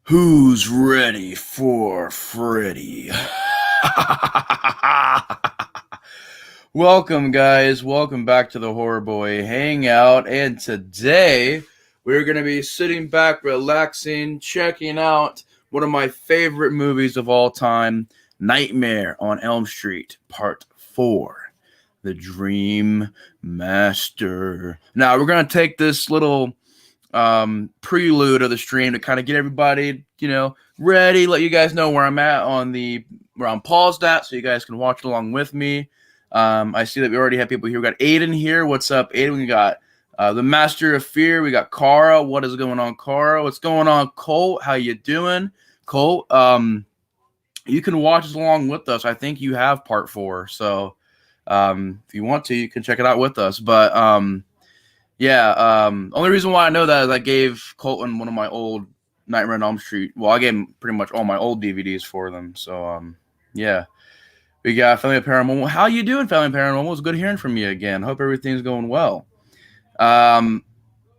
Who's ready for Freddie? Welcome, guys. Welcome back to the Horrorboy Hangout. And today we're going to be sitting back, relaxing, checking out one of my favorite movies of all time, Nightmare on Elm Street, Part 4, The Dream Master. Now, we're going to take this little prelude of the stream to kind of get everybody, ready, let you guys know where I'm at where I'm paused at, so you guys can watch along with me. I see that we already have people here. We got Aiden here. What's up, Aiden? We got the Master of Fear. We got Cara. What is going on, Cara? What's going on, Colt? How you doing, Colt? You can watch along with us. I think you have part 4, so if you want to, you can check it out with us. But only reason why I know that is I gave Colton one of my old Nightmare on Elm Street. Well, I gave him pretty much all my old DVDs for them. So, yeah. We got Family Paranormal. How you doing, Family Paranormal? It's good hearing from you again. Hope everything's going well. So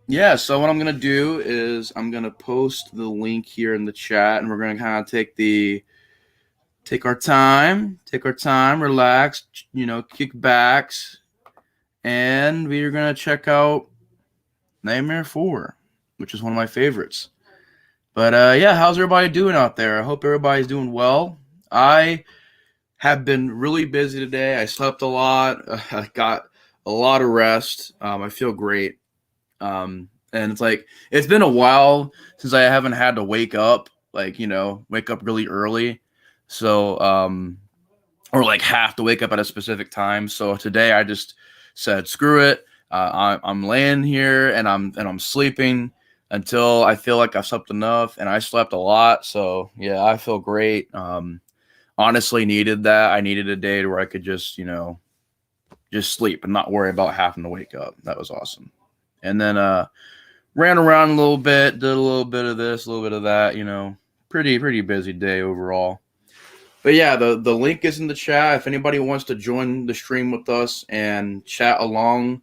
what I'm going to do is I'm going to post the link here in the chat, and we're going to kind of take our time, relax, kick backs, and we're going to check out Nightmare 4, which is one of my favorites. But how's everybody doing out there? I hope everybody's doing well. I have been really busy today. I slept a lot. I got a lot of rest. I feel great. And it's been a while since I haven't had to wake up, wake up really early. So, or have to wake up at a specific time. So today I just said, screw it. I'm laying here and I'm sleeping until I feel like I've slept enough, and I slept a lot. So yeah, I feel great. Honestly needed that. I needed a day where I could just sleep and not worry about having to wake up. That was awesome. And then ran around a little bit, did a little bit of this, a little bit of that, pretty busy day overall. But yeah, the link is in the chat. If anybody wants to join the stream with us and chat along,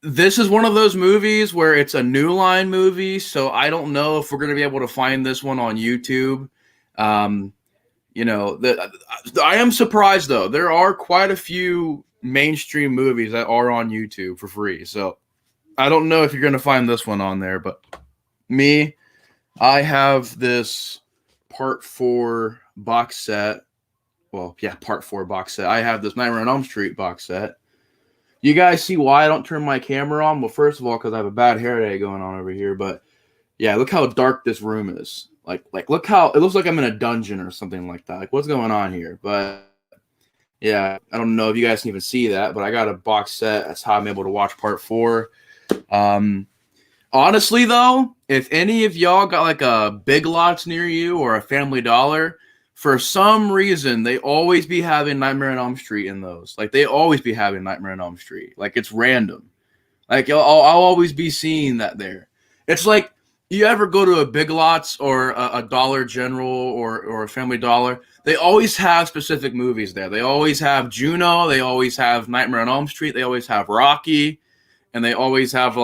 this is one of those movies where it's a New Line movie, so I don't know if we're going to be able to find this one on YouTube. I am surprised, though. There are quite a few mainstream movies that are on YouTube for free, so I don't know if you're going to find this one on there, but I have this Part 4 box set. Well, yeah, Part 4 box set. I have this Nightmare on Elm Street box set. You guys see why I don't turn my camera on? Well, first of all, because I have a bad hair day going on over here. But yeah, look how dark this room is. Look how it looks like I'm in a dungeon or something like that. What's going on here? But yeah, I don't know if you guys can even see that, but I got a box set. That's how I'm able to watch Part 4. Honestly, though, if any of y'all got a Big Lots near you or a Family Dollar, for some reason, they always be having Nightmare on Elm Street in those. They always be having Nightmare on Elm Street. It's random. I'll always be seeing that there. It's like, you ever go to a Big Lots or a Dollar General or a Family Dollar, they always have specific movies there. They always have Juno. They always have Nightmare on Elm Street. They always have Rocky. And they always have,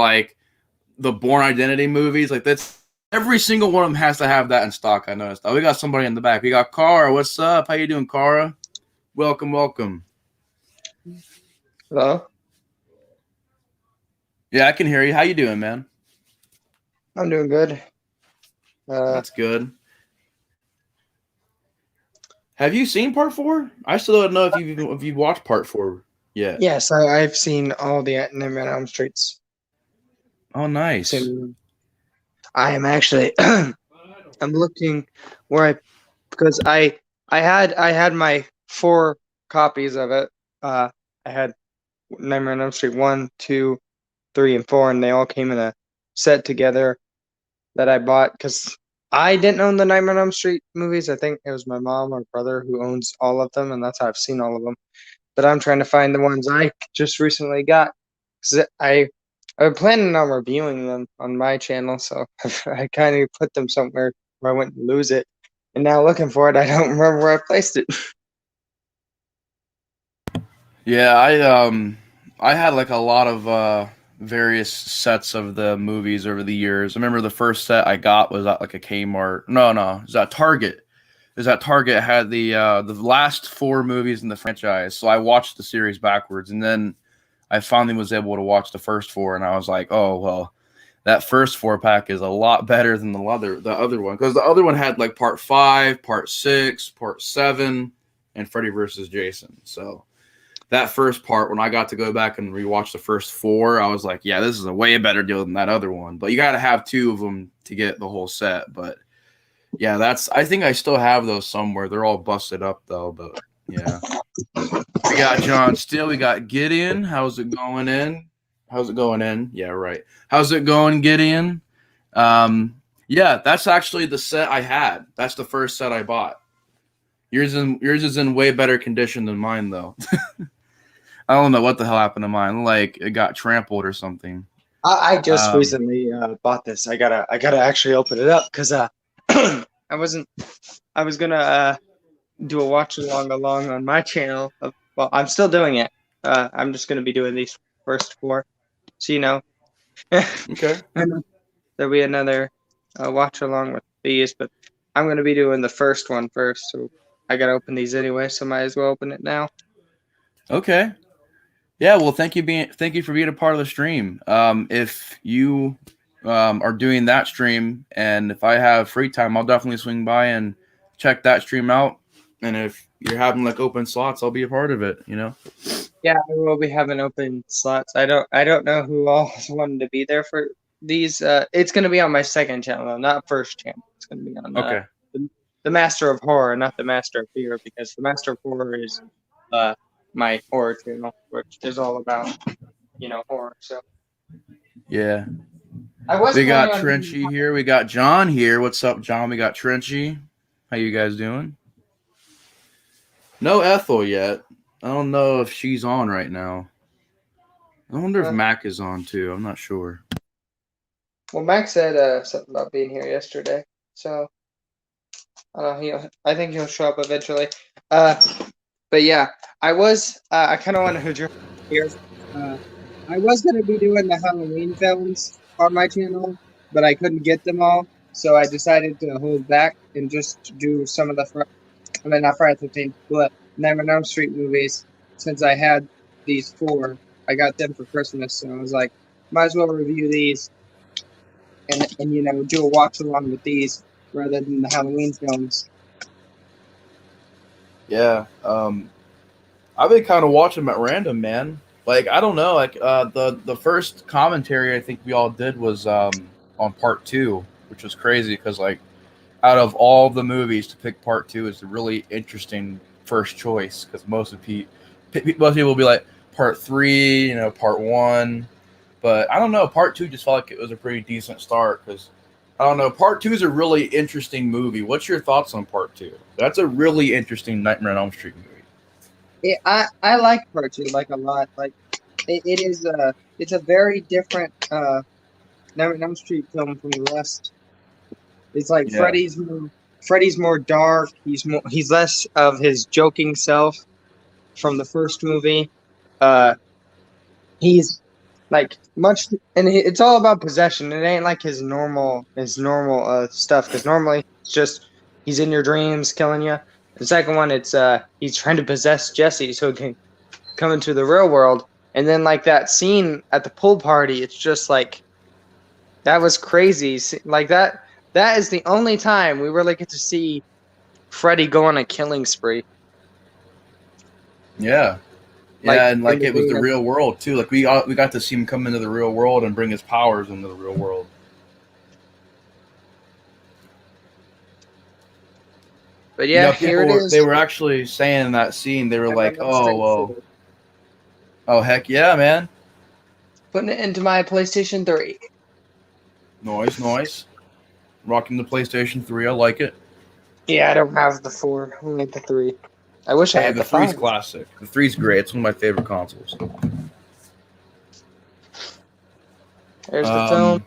the Bourne Identity movies. That's every single one of them has to have that in stock, I noticed. Oh, we got somebody in the back. We got Cara. What's up? How you doing, Cara? Welcome. Hello? Yeah, I can hear you. How you doing, man? I'm doing good. That's good. Have you seen Part 4? I still don't know if you've watched Part 4 yet. Yes, I've seen all the Nightmare on Elm Streets. Oh, nice. I am actually I'm looking because I had my 4 copies of it. I had Nightmare on Elm Street 1, 2, 3, and 4, and they all came in a set together that I bought because I didn't own the Nightmare on Elm Street movies. I think it was my mom or brother who owns all of them, and that's how I've seen all of them. But I'm trying to find the ones I just recently got because I've been planning on reviewing them on my channel, so I kind of put them somewhere where I wouldn't lose it. And now looking for it, I don't remember where I placed it. Yeah, I had a lot of various sets of the movies over the years. I remember the first set I got was at like a Kmart. No, it was at Target. It was at Target. It had the last 4 movies in the franchise. So I watched the series backwards, and then I finally was able to watch the first 4, and I was like, oh well, that first 4-pack is a lot better than the other one, because the other one had like part 5, part 6, part 7, and Freddy versus Jason. So that first part, when I got to go back and rewatch the first 4, I was like, yeah, this is a way better deal than that other one. But you got to have 2 of them to get the whole set. But yeah, I think I still have those somewhere. They're all busted up though. But yeah, we got John Steele. We got Gideon. How's it going in? How's it going in? Yeah, right. How's it going, Gideon? Yeah, that's actually the set I had. That's the first set I bought. Yours is in way better condition than mine, though. I don't know what the hell happened to mine. Like it got trampled or something. I just recently bought this. I gotta actually open it up because I was gonna do a watch along on my channel. Well, I'm still doing it. I'm just gonna be doing these first 4. So Okay. and there'll be another watch along with these, but I'm gonna be doing the first one first. So I gotta open these anyway, so might as well open it now. Okay. Yeah, well, thank you for being a part of the stream. If you are doing that stream, and if I have free time, I'll definitely swing by and check that stream out. And if you're having like open slots, I'll be a part of it. Yeah, I will be having open slots. I don't know who all wanted to be there for these. It's gonna be on my second channel, not first channel. It's gonna be on Okay. the Master of Horror, not the Master of Fear, because the Master of Horror is my horror channel, which is all about horror. So Yeah. I We got Trenchy here. We got John here. What's up, John? We got Trenchy. How you guys doing? No Ethel yet. I don't know if she's on right now. I wonder if Mac is on too. I'm not sure. Well, Mac said something about being here yesterday, so I don't know. I think he'll show up eventually. But yeah, I kind of wanted to join here. I was gonna be doing the Halloween films on my channel, but I couldn't get them all, so I decided to hold back and just do some of the not Friday the 13th, but Nightmare on Elm Street movies. Since I had these 4, I got them for Christmas, so I was like, might as well review these and do a watch along with these rather than the Halloween films. Yeah. I've been kind of watching them at random, man. Like I don't know. Like the first commentary I think we all did was on part 2, which was crazy because like out of all the movies to pick part 2 is a really interesting first choice because most people will be like part 3, part 1. But I don't know. Part 2 just felt like it was a pretty decent start because I don't know. Part 2 is a really interesting movie. What's your thoughts on part 2? That's a really interesting Nightmare on Elm Street movie. Yeah, I like part 2 like a lot. Like it is it's a very different Nightmare on Elm Street film from the rest. It's like Freddy's more dark. He's less of his joking self from the first movie. He's like much, and it's all about possession. It ain't like his normal stuff, because normally it's just he's in your dreams killing you. The second one, it's he's trying to possess Jesse so he can come into the real world. And then like that scene at the pool party, it's just like that was crazy. Like that is the only time we really get to see Freddy go on a killing spree. Yeah. Yeah, and like it was the real world too. Like we got to see him come into the real world and bring his powers into the real world. But yeah, here it is. They were actually saying in that scene, they were like, "Oh heck yeah, man!" Putting it into my PlayStation 3. Nice. Rocking the PlayStation 3, I like it. Yeah, I don't have the 4, only the 3. I wish I had the 3's classic. The 3's great. It's one of my favorite consoles. There's the film.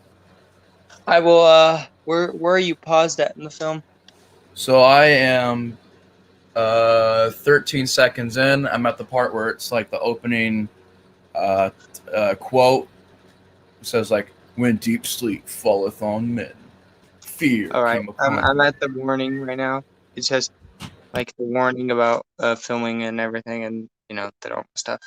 I will. Where are you paused at in the film? So I am 13 seconds in. I'm at the part where it's like the opening quote, It says like, when deep sleep falleth on men, fear All right, came upon I'm them. at the warning right now. It says like the warning about filming and everything, and that all stuff.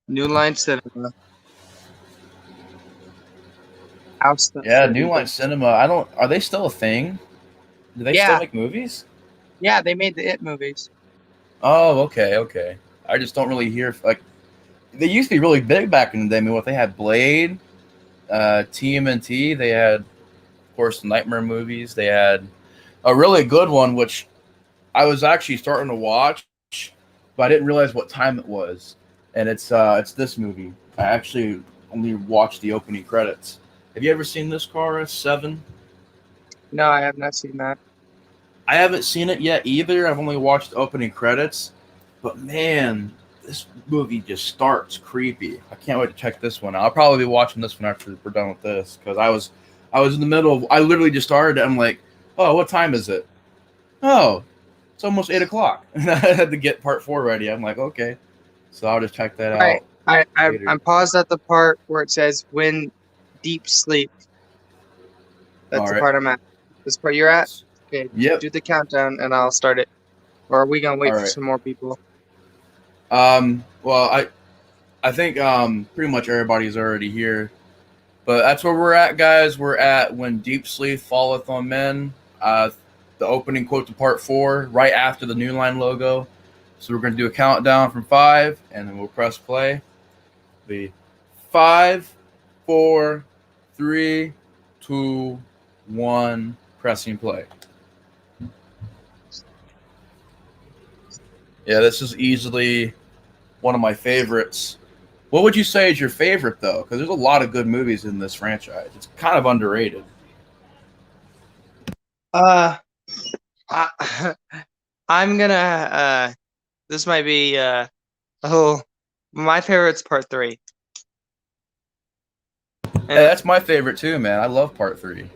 New Line Cinema. House that Yeah, New sold Line them. Cinema. I don't. Are they still a thing? Do they still Yeah, make movies? yeah, they made the It movies. Oh, okay, okay. I just don't really hear like they used to be really big back in the day. I mean, what they had Blade, TMNT. They had, of course, the Nightmare movies. They had a really good one, which I was actually starting to watch, but I didn't realize what time it was. And it's this movie. I actually only watched the opening credits. Have you ever seen this, Cara? Seven? No, I have not seen that. I haven't seen it yet either. I've only watched the opening credits. But man, this movie just starts creepy. I can't wait to check this one out. I'll probably be watching this one after we're done with this because I was in the middle of. I literally just started. I'm like, oh, what time is it? Oh, it's almost 8 o'clock. And I had to get part 4 ready. I'm like, okay, so I'll just check that Right. out later. I'm paused at the part where it says when deep sleep. That's All the right. part I'm at. This part you're at? Okay, Yep. do the countdown and I'll start it. Or are we gonna All wait for right. some more people? Well, I think pretty much everybody's already here. But that's where we're at, guys. We're at when deep sleep falleth on men. The opening quote to part 4, right after the New Line logo. So we're going to do a countdown from 5, and then we'll press play. The 5, 4, 3, 2, 1, pressing play. Yeah, this is easily one of my favorites. What would you say is your favorite, though? Because there's a lot of good movies in this franchise. It's kind of underrated. Uh, I, I'm gonna. This might be. Oh, my favorite's part 3. Hey, And that's my favorite too, man. I love part 3.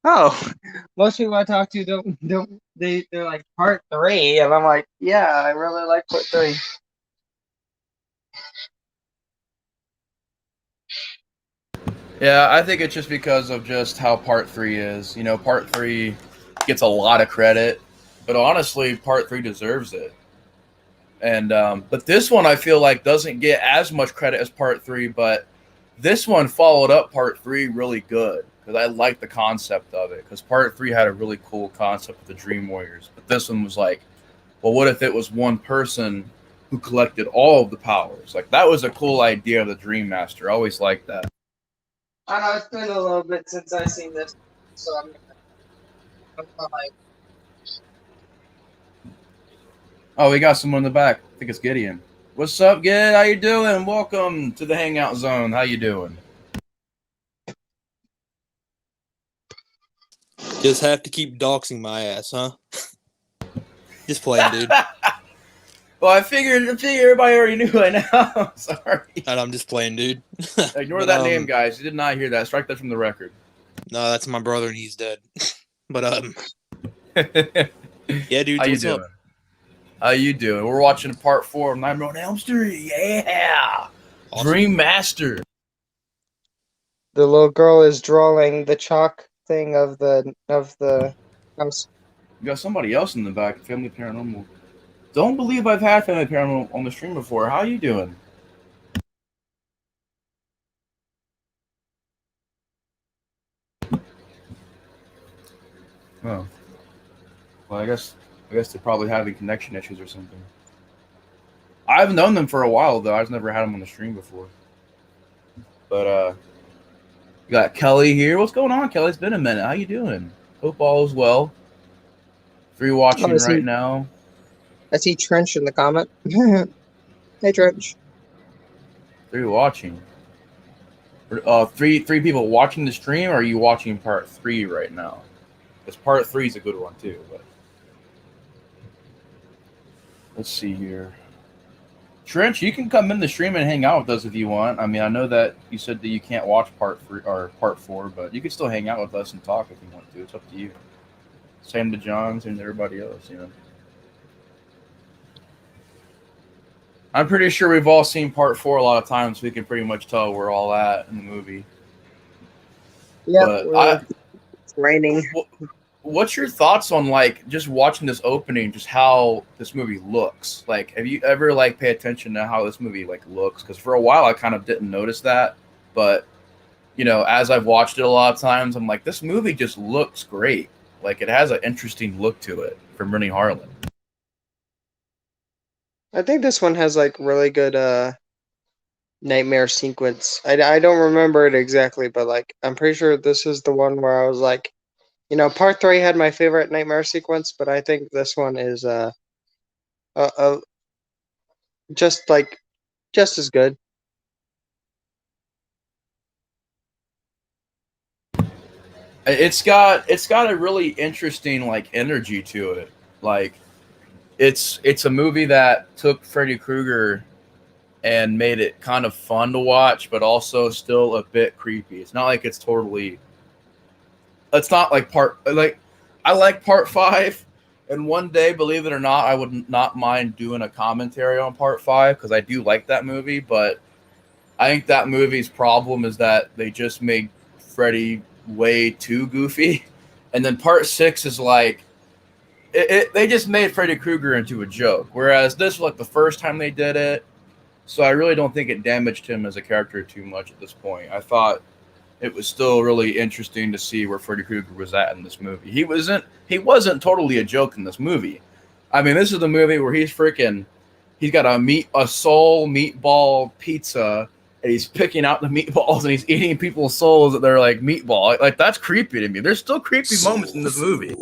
oh, most people I talk to don't they're like part 3, and I'm like, yeah, I really like part 3. Yeah, I think it's just because of just how part 3 is. You know, part 3 gets a lot of credit, but honestly, part 3 deserves it. And but this one I feel like doesn't get as much credit as part 3, but this one followed up part 3 really good because I like the concept of it. Because part 3 had a really cool concept with the Dream Warriors, but this one was like, well, what if it was one person who collected all of the powers? Like that was a cool idea of the Dream Master. I always liked that. I know it's been a little bit since I've seen this, so I'm like, Oh, we got someone in the back. I think it's Gideon. What's up, Gid? How you doing? Welcome to the Hangout Zone. How you doing? Just have to keep doxing my ass, huh? Just playing, dude. Well, I figured everybody already knew by now. Sorry. And I'm just playing, dude. Ignore But, that name, guys. You did not hear that. Strike that from the record. No, that's my brother and he's dead. But How yeah, dude, you what's doing? up? How you doing? We're watching part 4 of Nightmare on Elm Street. Yeah. Awesome. Dream Master. the little girl is drawing the chalk thing of the house. You got somebody else in the back. Family Paranormal. Don't believe I've had Family Paranormal on the stream before. How you doing? Oh. Well, I guess they're probably having connection issues or something. I've known them for a while though. I've never had them on the stream before. But you got Kelly here. What's going on, Kelly? It's been a minute. How you doing? Hope all is well. 3 watching right now. I see Trench in the comment. Hey, Trench. 3 watching. Three people watching the stream. Or are you watching part 3 right now? Because part 3 is a good one too. But let's see here. Trench, you can come in the stream and hang out with us if you want. I mean, I know that you said that you can't watch part 3 or part 4, but you can still hang out with us and talk if you want to. It's up to you. Same to John, same to everybody else, you know. I'm pretty sure we've all seen part 4 a lot of times, so we can pretty much tell where we're all at in the movie. Yeah, But it's raining. what's your thoughts on like just watching this opening, just how this movie looks? Like, have you ever like pay attention to how this movie like looks? Because for a while I kind of didn't notice that, but you know, as I've watched it a lot of times, I'm like, this movie just looks great. Like, it has an interesting look to it from Rennie Harlan. I think this one has like really good nightmare sequence. I don't remember it exactly, but like I'm pretty sure this is the one where I was like, you know, part 3 had my favorite nightmare sequence, but I think this one is uh just like just as good. It's got a really interesting like energy to it. Like, it's a movie that took Freddy Krueger and made it kind of fun to watch, but also still a bit creepy. It's not like it's totally. It's not like I like part 5, and one day, believe it or not, I would not mind doing a commentary on part 5 because I do like that movie. But I think that movie's problem is that they just made Freddy way too goofy, and then part 6 is like they just made Freddy Krueger into a joke, whereas this was like the first time they did it. So I really don't think it damaged him as a character too much at this point. I thought it was still really interesting to see where Freddy Krueger was at in this movie. He wasn't totally a joke in this movie. I mean, this is the movie where he's got a soul meatball pizza, and he's picking out the meatballs and he's eating people's souls that they're like meatball. Like that's creepy to me. There's still creepy moments in this movie.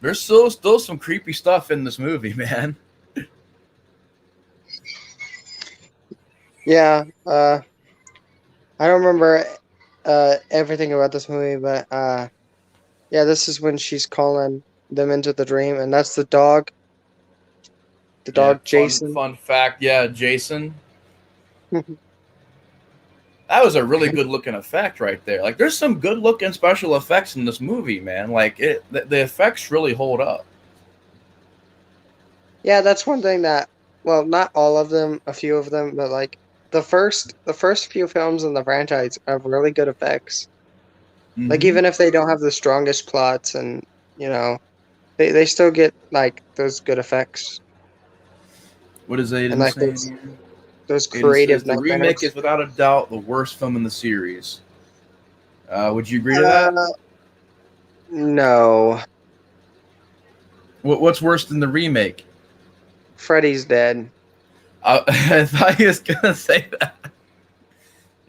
There's still some creepy stuff in this movie, man. Yeah, I don't remember everything about this movie, but yeah, this is when she's calling them into the dream, and that's the dog. The Yeah, dog Jason. fun fact. Yeah, Jason. That was a really good looking effect right there. Like, there's some good looking special effects in this movie, man. Like, the effects really hold up. Yeah, that's one thing that, well, not all of them, a few of them, but like the first few films in the franchise have really good effects. Like Mm-hmm. even if they don't have the strongest plots, and you know, they still get like those good effects What is and Aiden like saying those here? those Aiden says creative the remake nightmares. is without a doubt the worst film in the series. Would you agree to that? Uh, no, What's worse than the remake? Freddys Dead. I thought he was gonna say that.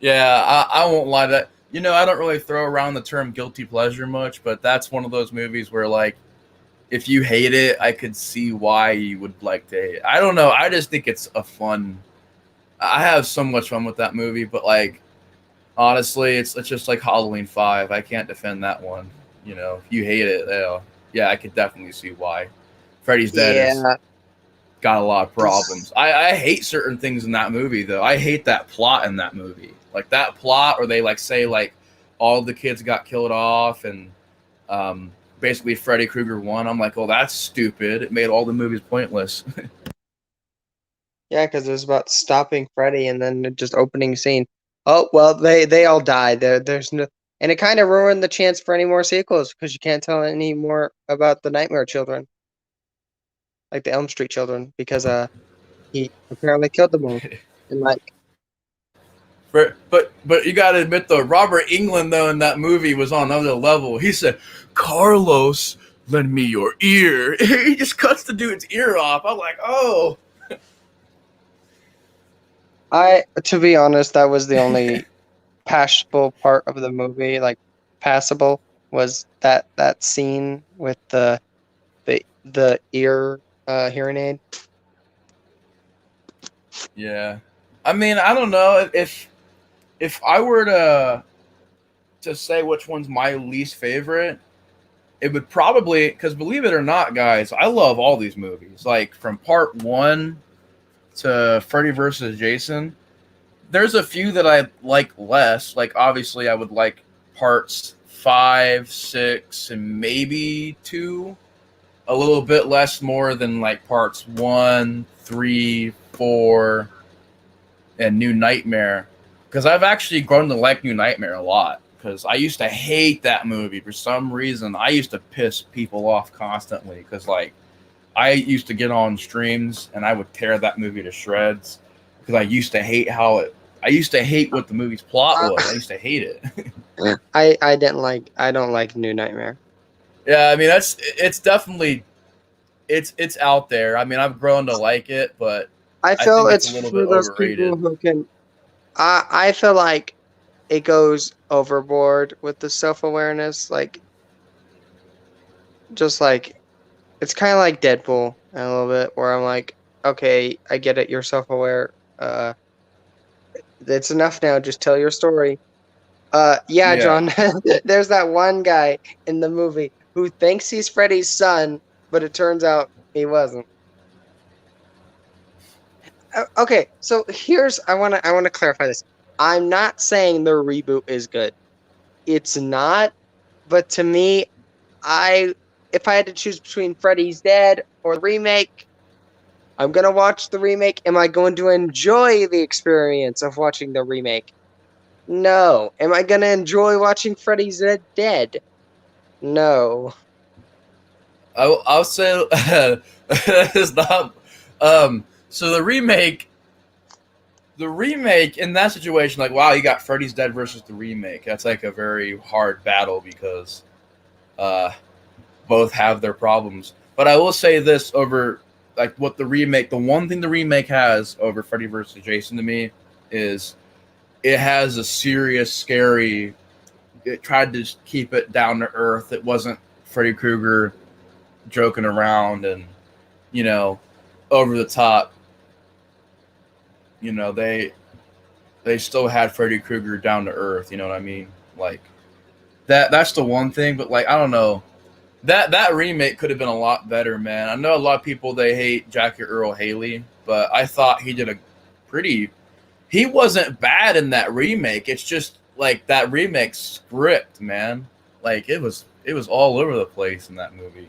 Yeah, I won't lie to that. You know, I don't really throw around the term guilty pleasure much, but that's one of those movies where, like, if you hate it, I could see why you would like to hate it. I don't know. I just think it's a fun. I have so much fun with that movie, but like, honestly, it's just like Halloween 5. I can't defend that one. You know, if you hate it, yeah, I could definitely see why. Freddy's Dead is Yeah, got a lot of this, problems. I hate certain things in that movie though. I hate that plot in that movie. Like that plot where they like say like all the kids got killed off and basically Freddy Krueger won. I'm like, oh, that's stupid. It made all the movies pointless. yeah, because it was about stopping Freddy, and then just opening scene. Oh well, they all died. There's no, and it kind of ruined the chance for any more sequels because you can't tell any more about the Nightmare Children, like the Elm Street children, because he apparently killed them all. And like, But you got to admit though, Robert Englund though in that movie was on another level. He said, "Carlos, lend me your ear." He just cuts the dude's ear off. I'm like, oh. to be honest, that was the only passable part of the movie. Like, passable was that scene with the ear hearing aid. Yeah, I mean, I don't know if I were to say which one's my least favorite, it would probably, because believe it or not, guys, I love all these movies. Like from part 1 to Freddy versus Jason, there's a few that I like less. Like obviously, I would like parts 5, 6, and maybe 2 a little bit less more than like parts 1, 3, 4, and New Nightmare. Because I've actually grown to like New Nightmare a lot. Because I used to hate that movie for some reason. I used to piss people off constantly. Because like I used to get on streams and I would tear that movie to shreds. Because I used to hate how it. I used to hate what the movie's plot was. I used to hate it. I don't like New Nightmare. Yeah, I mean it's definitely it's out there. I mean I've grown to like it, but I I feel think it's it's a little for bit those overrated. people who can. I feel like it goes overboard with the self-awareness. Like, just like it's kind of like Deadpool a little bit, where I'm like, okay, I get it. You're self-aware. It's enough now. Just tell your story. Yeah, Yeah. John. There's that one guy in the movie who thinks he's Freddy's son, but it turns out he wasn't. Okay, so I wanna clarify this. I'm not saying the reboot is good. It's not, but to me, if I had to choose between Freddys Dead or the remake, I'm gonna watch the remake. Am I going to enjoy the experience of watching the remake? No. Am I gonna enjoy watching Freddys Dead? No. I'll say it's not. So the remake in that situation, like wow, you got Freddys Dead versus the remake. That's like a very hard battle because both have their problems. But I will say this over like what the one thing the remake has over Freddy versus Jason to me is it has a serious, scary. It tried to keep it down to earth. It wasn't Freddy Krueger joking around and over the top. They still had Freddy Krueger down to earth. You know what I mean? Like that's the one thing. But like I don't know. That remake could have been a lot better, man. I know a lot of people they hate Jackie Earl Haley, but I thought he did a pretty. He wasn't bad in that remake. It's just like that remake script, man. Like it was all over the place in that movie.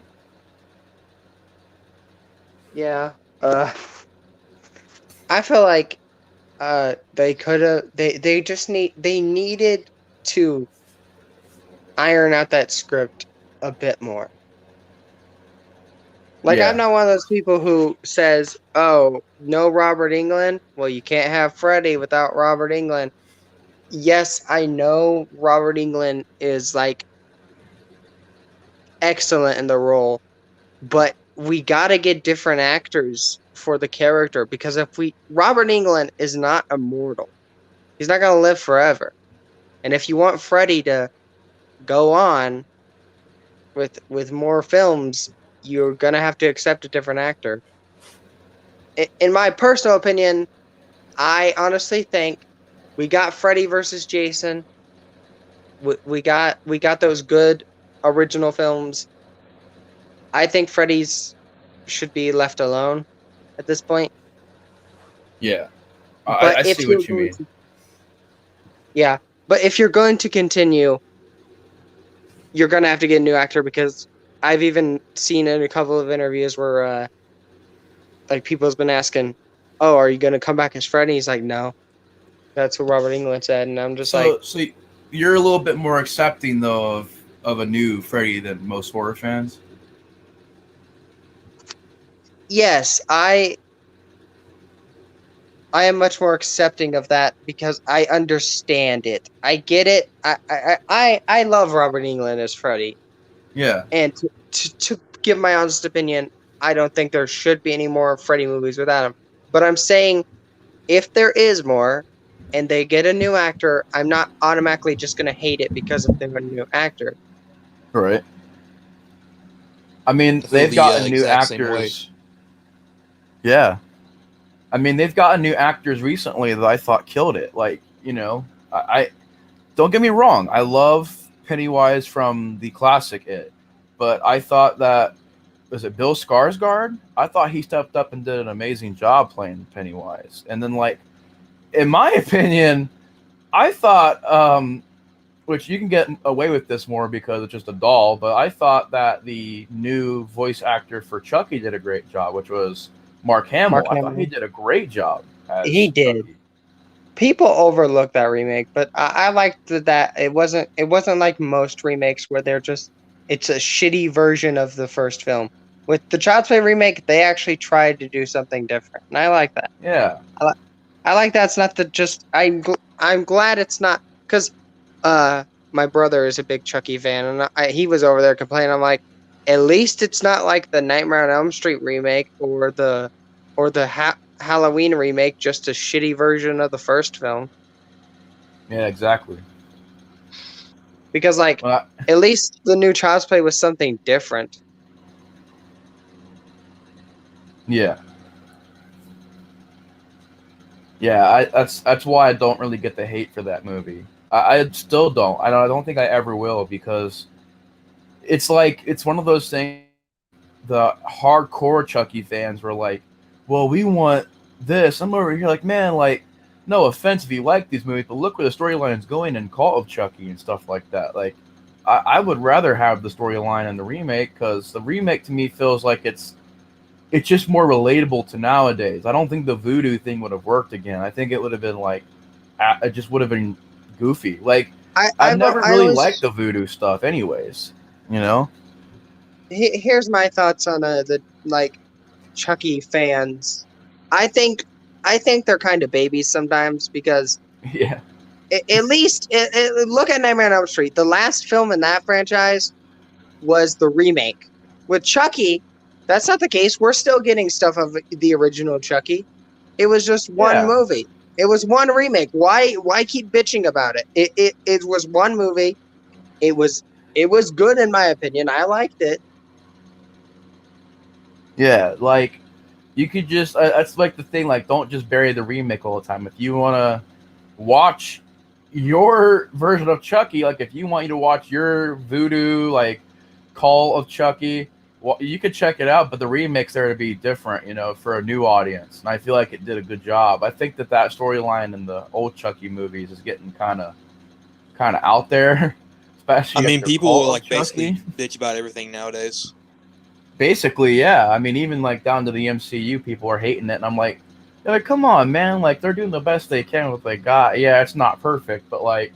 Yeah. I feel like they could have they needed to iron out that script a bit more. Like Yeah. I'm not one of those people who says, "Oh, no Robert Englund." Well, you can't have Freddy without Robert Englund. Yes, I know Robert Englund is like excellent in the role, but we got to get different actors for the character because Robert Englund is not immortal. He's not going to live forever. And if you want Freddy to go on with more films, you're going to have to accept a different actor. In my personal opinion, I honestly think we got Freddy versus Jason. We got those good original films. I think Freddy's should be left alone at this point. Yeah. But I if see you're what you going mean. to, yeah, but if you're going to continue, you're going to have to get a new actor because I've even seen in a couple of interviews where like people's been asking, "Oh, are you going to come back as Freddy?" He's like, "No." That's what Robert Englund said, and I'm just like, So you're a little bit more accepting though of a new Freddy than most horror fans. yes, I am much more accepting of that because I understand it. I get it. I love Robert Englund as Freddy. Yeah. And to give my honest opinion, I don't think there should be any more Freddy movies without him. But I'm saying if there is more and they get a new actor, I'm not automatically just going to hate it because of their new actor. Right. I mean, I feel they've the gotten new exact same way. actors. Yeah. I mean, they've gotten new actors recently that I thought killed it. Like, I don't get me wrong. I love Pennywise from the classic It, but I thought that was it Bill Skarsgård? I thought he stepped up and did an amazing job playing Pennywise. And then like in my opinion, I thought, which you can get away with this more because it's just a doll, but I thought that the new voice actor for Chucky did a great job, which was Mark Hamill. Mark I thought he Hamill. did a great job He as did. Chucky. People overlook that remake, but I liked that it wasn't like most remakes where it's a shitty version of the first film. With the Child's Play remake, they actually tried to do something different, and I like that. Yeah. I like that it's not the just. I'm glad it's not because uh my brother is a big Chucky fan, and he was over there complaining. I'm like, at least it's not like the Nightmare on Elm Street remake or the Halloween remake, just a shitty version of the first film. Yeah, exactly. Because like Well, at least the new Child's Play was something different. yeah. Yeah, that's why I don't really get the hate for that movie. I still don't. I don't think I ever will because it's like it's one of those things. The hardcore Chucky fans were like, "Well, we want this." I'm over here like, man, like, no offense if you like these movies, but look where the storyline's going in Call of Chucky and stuff like that. Like, I would rather have the storyline in the remake because the remake to me feels like it's just more relatable to nowadays. I don't think the voodoo thing would have worked again. I think it would have been like, it just would have been goofy. Like, I've never I really liked always the voodoo stuff, anyways. You know? here's my thoughts on the like Chucky fans. I think I think they're kind of babies sometimes because Yeah. at least look at Nightmare on Elm Street. The last film in that franchise was the remake. With Chucky, that's not the case. We're still getting stuff of the original Chucky. It was just one Yeah. movie. It was one remake. Why keep bitching about it? It was one movie. It was it was good in my opinion. I liked it. Yeah. Like, you could just, that's like the thing, like, don't just bury the remake all the time. If you want to watch your version of Chucky, like, if you want you to watch your voodoo, like, Call of Chucky, well, you could check it out, but the remake's there to be different, for a new audience. And I feel like it did a good job. I think that storyline in the old Chucky movies is getting kind of out there, I especially mean, after people will Call of like basically Chucky. bitch about everything nowadays. Basically, yeah. I mean, even like down to the MCU, people are hating it, and I'm like, they're like, come on, man! Like, they're doing the best they can with what they got. Yeah, it's not perfect, but like,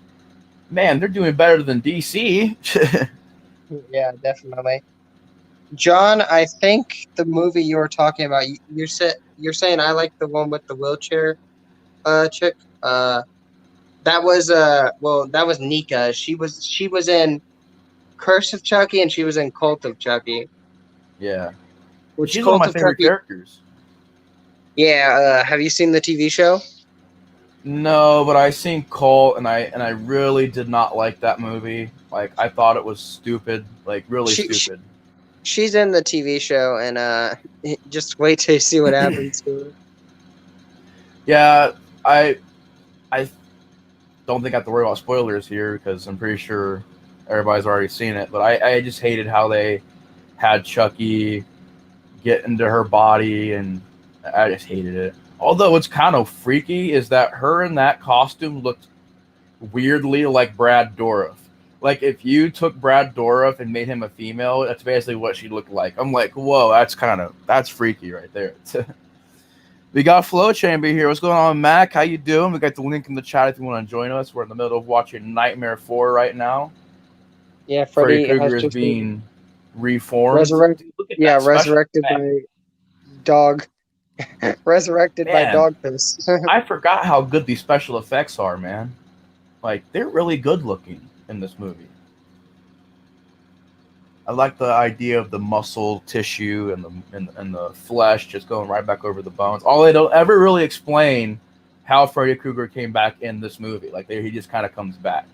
man, they're doing better than DC. Yeah, definitely. John, I think the movie you were talking about, you're saying I like the one with the wheelchair chick. That was Nika. She was in Curse of Chucky and she was in Cult of Chucky. Yeah, Which she's one of Cult my of favorite Chucky? characters. Yeah. Have you seen the TV show? No, but I seen Colt, and I really did not like that movie. Like, I thought it was stupid, like really She, she stupid. she's in the TV show, and just wait till you see what happens to her. Yeah, I don't think I have to worry about spoilers here because I'm pretty sure everybody's already seen it. But I just hated how they had Chucky get into her body, and I just hated it. Although what's kind of freaky is that her in that costume looked weirdly like Brad Dourif. Like, if you took Brad Dourif and made him a female, that's basically what she looked like. I'm like, whoa, that's freaky right there. We got Flow Chamber here. What's going on, Mac? How you doing? We got the link in the chat if you want to join us. We're in the middle of watching Nightmare 4 right now. Yeah, Freddy Freddy has Krueger is just been being reformed. resurrected. Dude, look at Yeah, that special resurrected effect. by dog. Resurrected by Man, dog piss. I forgot how good these special effects are, man. Like, they're really good looking in this movie. I like the idea of the muscle tissue and the flesh just going right back over the bones. All they don't ever really explain how Freddy Krueger came back in this movie. Like, he just kind of comes back.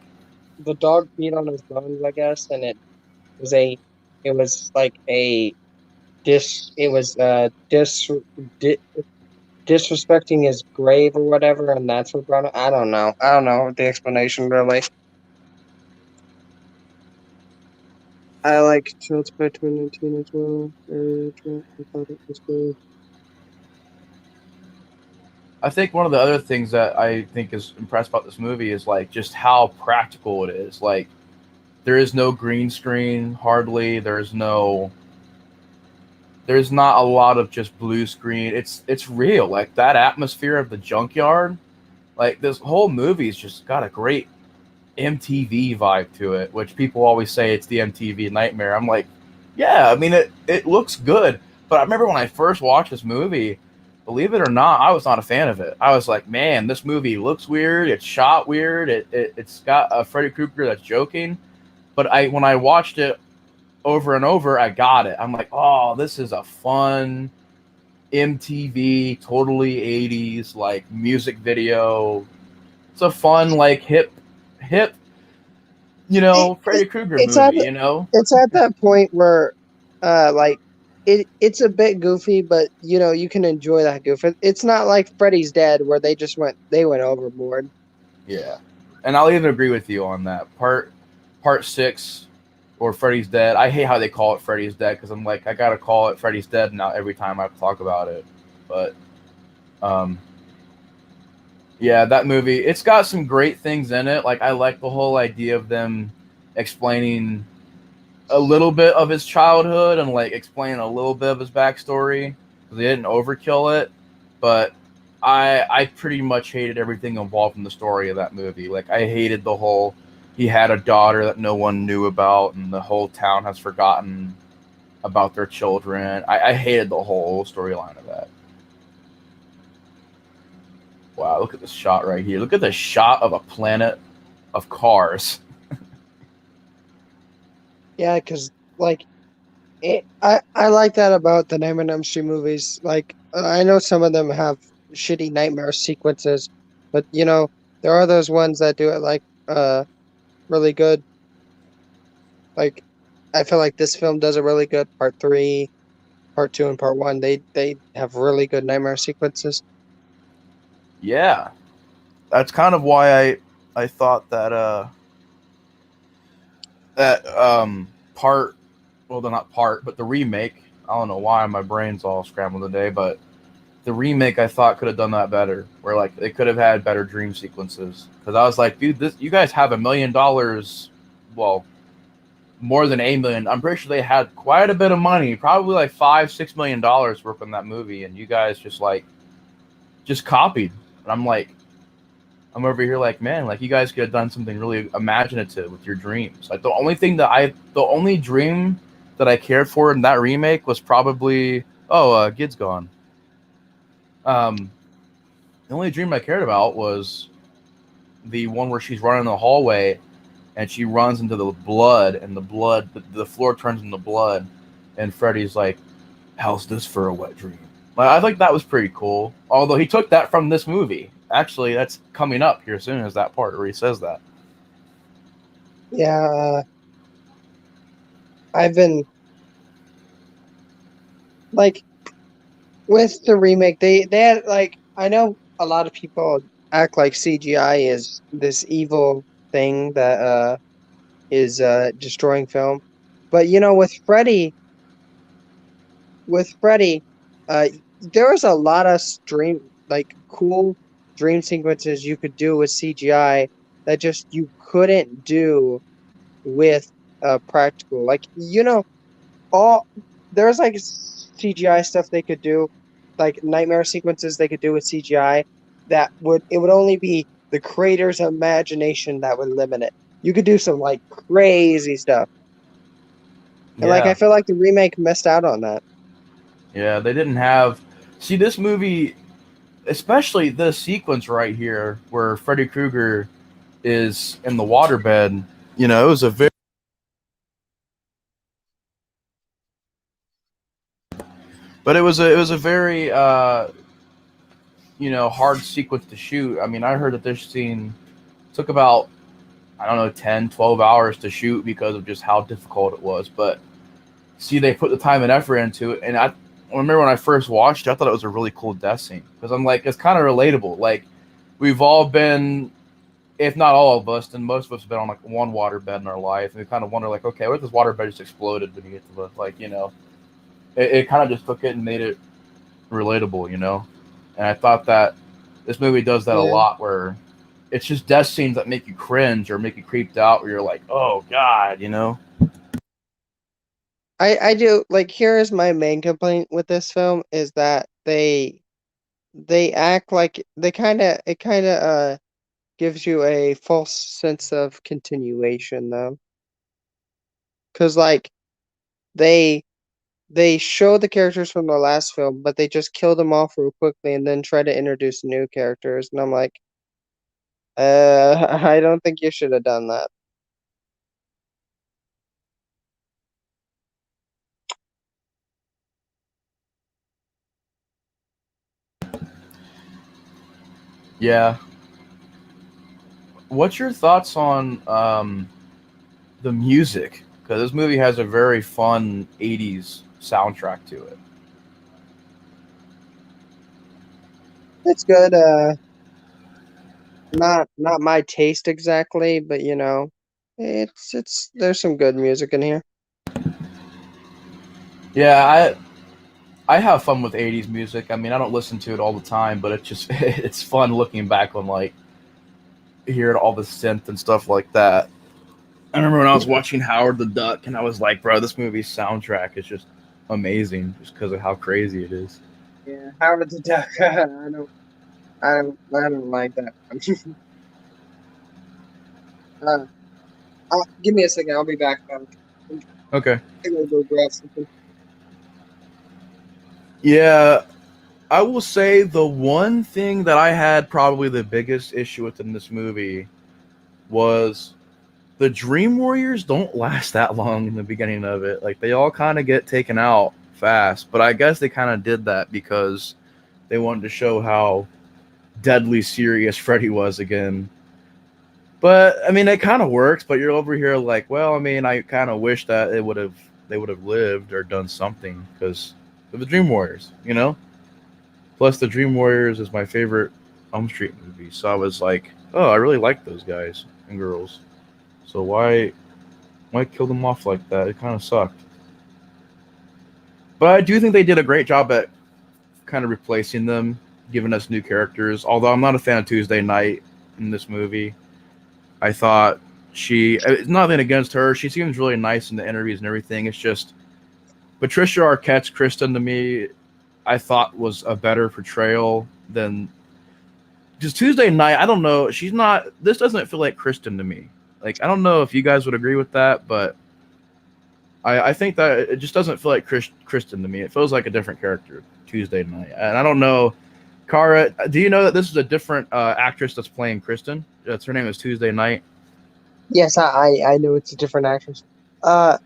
The dog peed on his bones, I guess, and was a it was like a it was di, disrespecting his grave or whatever, and that's what brought it. I don't know the explanation really. I like Child's Play 2019 as well. I thought it was good. I think one of the other things that I think is impressed about this movie is like just how practical it is. Like there is no green screen hardly. There's not a lot of just blue screen. It's real. Like that atmosphere of the junkyard. Like this whole movie's just got a great MTV vibe to it, which people always say it's the MTV nightmare. I'm like, yeah, I mean it looks good, but I remember when I first watched this movie, believe it or not, I was not a fan of it. I was like, man, this movie looks weird. It's shot weird. It's got a Freddy Krueger that's joking, but I when I watched it over and over, I got it. I'm like, oh, this is a fun MTV, totally 80s like music video. It's a fun like hip, It, Freddy Krueger it's at movie. it's at that point where, like it's a bit goofy, but you can enjoy that goof. It's not like Freddys Dead where they went overboard. Yeah. And I'll even agree with you on that. Part 6 or Freddy's Dead. I hate how they call it Freddy's Dead because I'm like I got to call it Freddy's Dead now every time I talk about it. But yeah, that movie, it's got some great things in it. Like I like the whole idea of them explaining a little bit of his childhood and like explaining a little bit of his backstory. They didn't overkill it, but I pretty much hated everything involved in the story of that movie. Like I hated the whole he had a daughter that no one knew about and the whole town has forgotten about their children. I hated the whole storyline of that. Wow, look at this shot right here. Look at the shot of a planet of cars. Yeah, because like I like that about the Nightmare on Elm Street movies. Like I know some of them have shitty nightmare sequences, but there are those ones that do it like really good. Like I feel like this film does it really good. Part three, part two, and part one, they have really good nightmare sequences. Yeah, that's kind of why I thought that part, well, they're not part, but the remake. I don't know why my brain's all scrambled today, but the remake I thought could have done that better. Where like they could have had better dream sequences. Because I was like, dude, you guys have $1 million. Well, more than $1 million. I'm pretty sure they had quite a bit of money, probably like $5-6 million work on that movie, and you guys just copied. And I'm over here like, man, like you guys could have done something really imaginative with your dreams. Like the only dream that I cared for in that remake was probably, Gid's gone. The only dream I cared about was the one where she's running the hallway and she runs into the blood and the floor turns into blood and Freddy's like, how's this for a wet dream? Like, I think that was pretty cool. Although he took that from this movie. Actually, that's coming up here soon as that part where he says that. Yeah, I've been like with the remake. They had like I know a lot of people act like CGI is this evil thing that is destroying film, but with Freddie, uh, there was a lot of cool dream sequences you could do with CGI that just you couldn't do with practical. Like all there's like CGI stuff they could do, like nightmare sequences they could do with CGI that would only be the creator's imagination that would limit it. You could do some like crazy stuff, and like I Yeah. feel like the remake missed out on that. Yeah, they didn't have. See, this movie, especially this sequence right here where Freddy Krueger is in the waterbed, it was a very. But it was a very hard sequence to shoot. I mean, I heard that this scene took about, I don't know, 10, 12 hours to shoot because of just how difficult it was. But see, they put the time and effort into it. And I remember when I first watched it, I thought it was a really cool death scene. Because I'm like, it's kind of relatable. Like, we've all been, if not all of us, then most of us have been on like one waterbed in our life. And we kind of wonder, like, okay, what if this waterbed just exploded when you get to the, like, it kind of just took it and made it relatable. And I thought that This movie does that a Yeah. lot, where it's just death scenes that make you cringe or make you creeped out, where you're like, oh god, you know. I do like here is my main complaint with this film is that they act like they kind of gives you a false sense of continuation though. 'Cause like they they show the characters from the last film, but they just kill them off real quickly and then try to introduce new characters and I'm like, I don't think you should have done that. Yeah. What's your thoughts on the music? Because this movie has a very fun '80s soundtrack to it. It's good, not my taste exactly, but you know, it's there's some good music in here. Yeah, I have fun with '80s music. I mean, I don't listen to it all the time, but it's just it's fun looking back on like hearing all the synth and stuff like that. I remember when I was watching Howard the Duck, and I was like, bro, this movie's soundtrack is just amazing, just because of how crazy it is. Yeah, Howard the Duck. I don't like that one. Give me a second. I'll be back. I'm Okay. gonna go grab something. Yeah, I will say the one thing that I had probably the biggest issue with in this movie was the Dream Warriors don't last that long in the beginning of it. Like they all kind of get taken out fast, but I guess they kind of did that because they wanted to show how deadly serious Freddy was again. But I mean, it kind of works. But you're over here like, well, I mean, I kind of wish that they would have lived or done something because of the Dream Warriors, you know. Plus, the Dream Warriors is my favorite Elm Street movie, so I was like, oh, I really like those guys and girls. So why kill them off like that? It kind of sucked. But I do think they did a great job at kind of replacing them, giving us new characters. Although I'm not a fan of Tuesday Night in this movie. I thought it's nothing against her. She seems really nice in the interviews and everything. It's just Patricia Arquette's Kristen to me, I thought was a better portrayal than just Tuesday Night. I don't know. She's not. This doesn't feel like Kristen to me. Like I don't know if you guys would agree with that, but I think that it just doesn't feel like Kristen to me. It feels like a different character Tuesday Night, and I don't know. Cara, do you know that this is a different actress that's playing Kristen? That's her name is Tuesday Night. Yes, I know it's a different actress. Uh,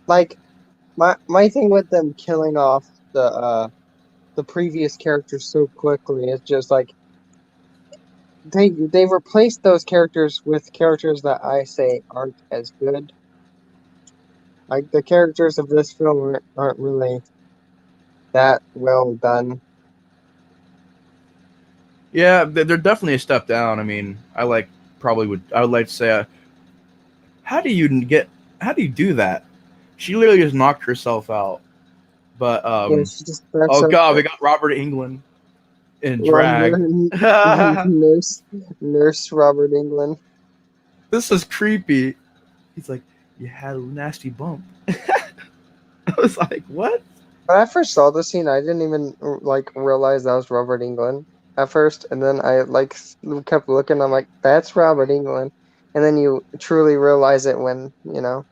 like my thing with them killing off the previous characters so quickly is just like they replaced those characters with characters that I say aren't as good. Like the characters of this film aren't really that well done. Yeah, they're definitely a step down. I mean, I would like to say, how do you get, how do you do that? She literally just knocked herself out. But Yeah, she just that's oh so god, we got Robert England in drag. nurse nurse Robert England. This is creepy. He's like, you had a nasty bump. I was like, what? When I first saw the scene, I didn't even like realize that was Robert England at first, and then I like kept looking. I'm like, that's Robert England, and then you truly realize it when you know.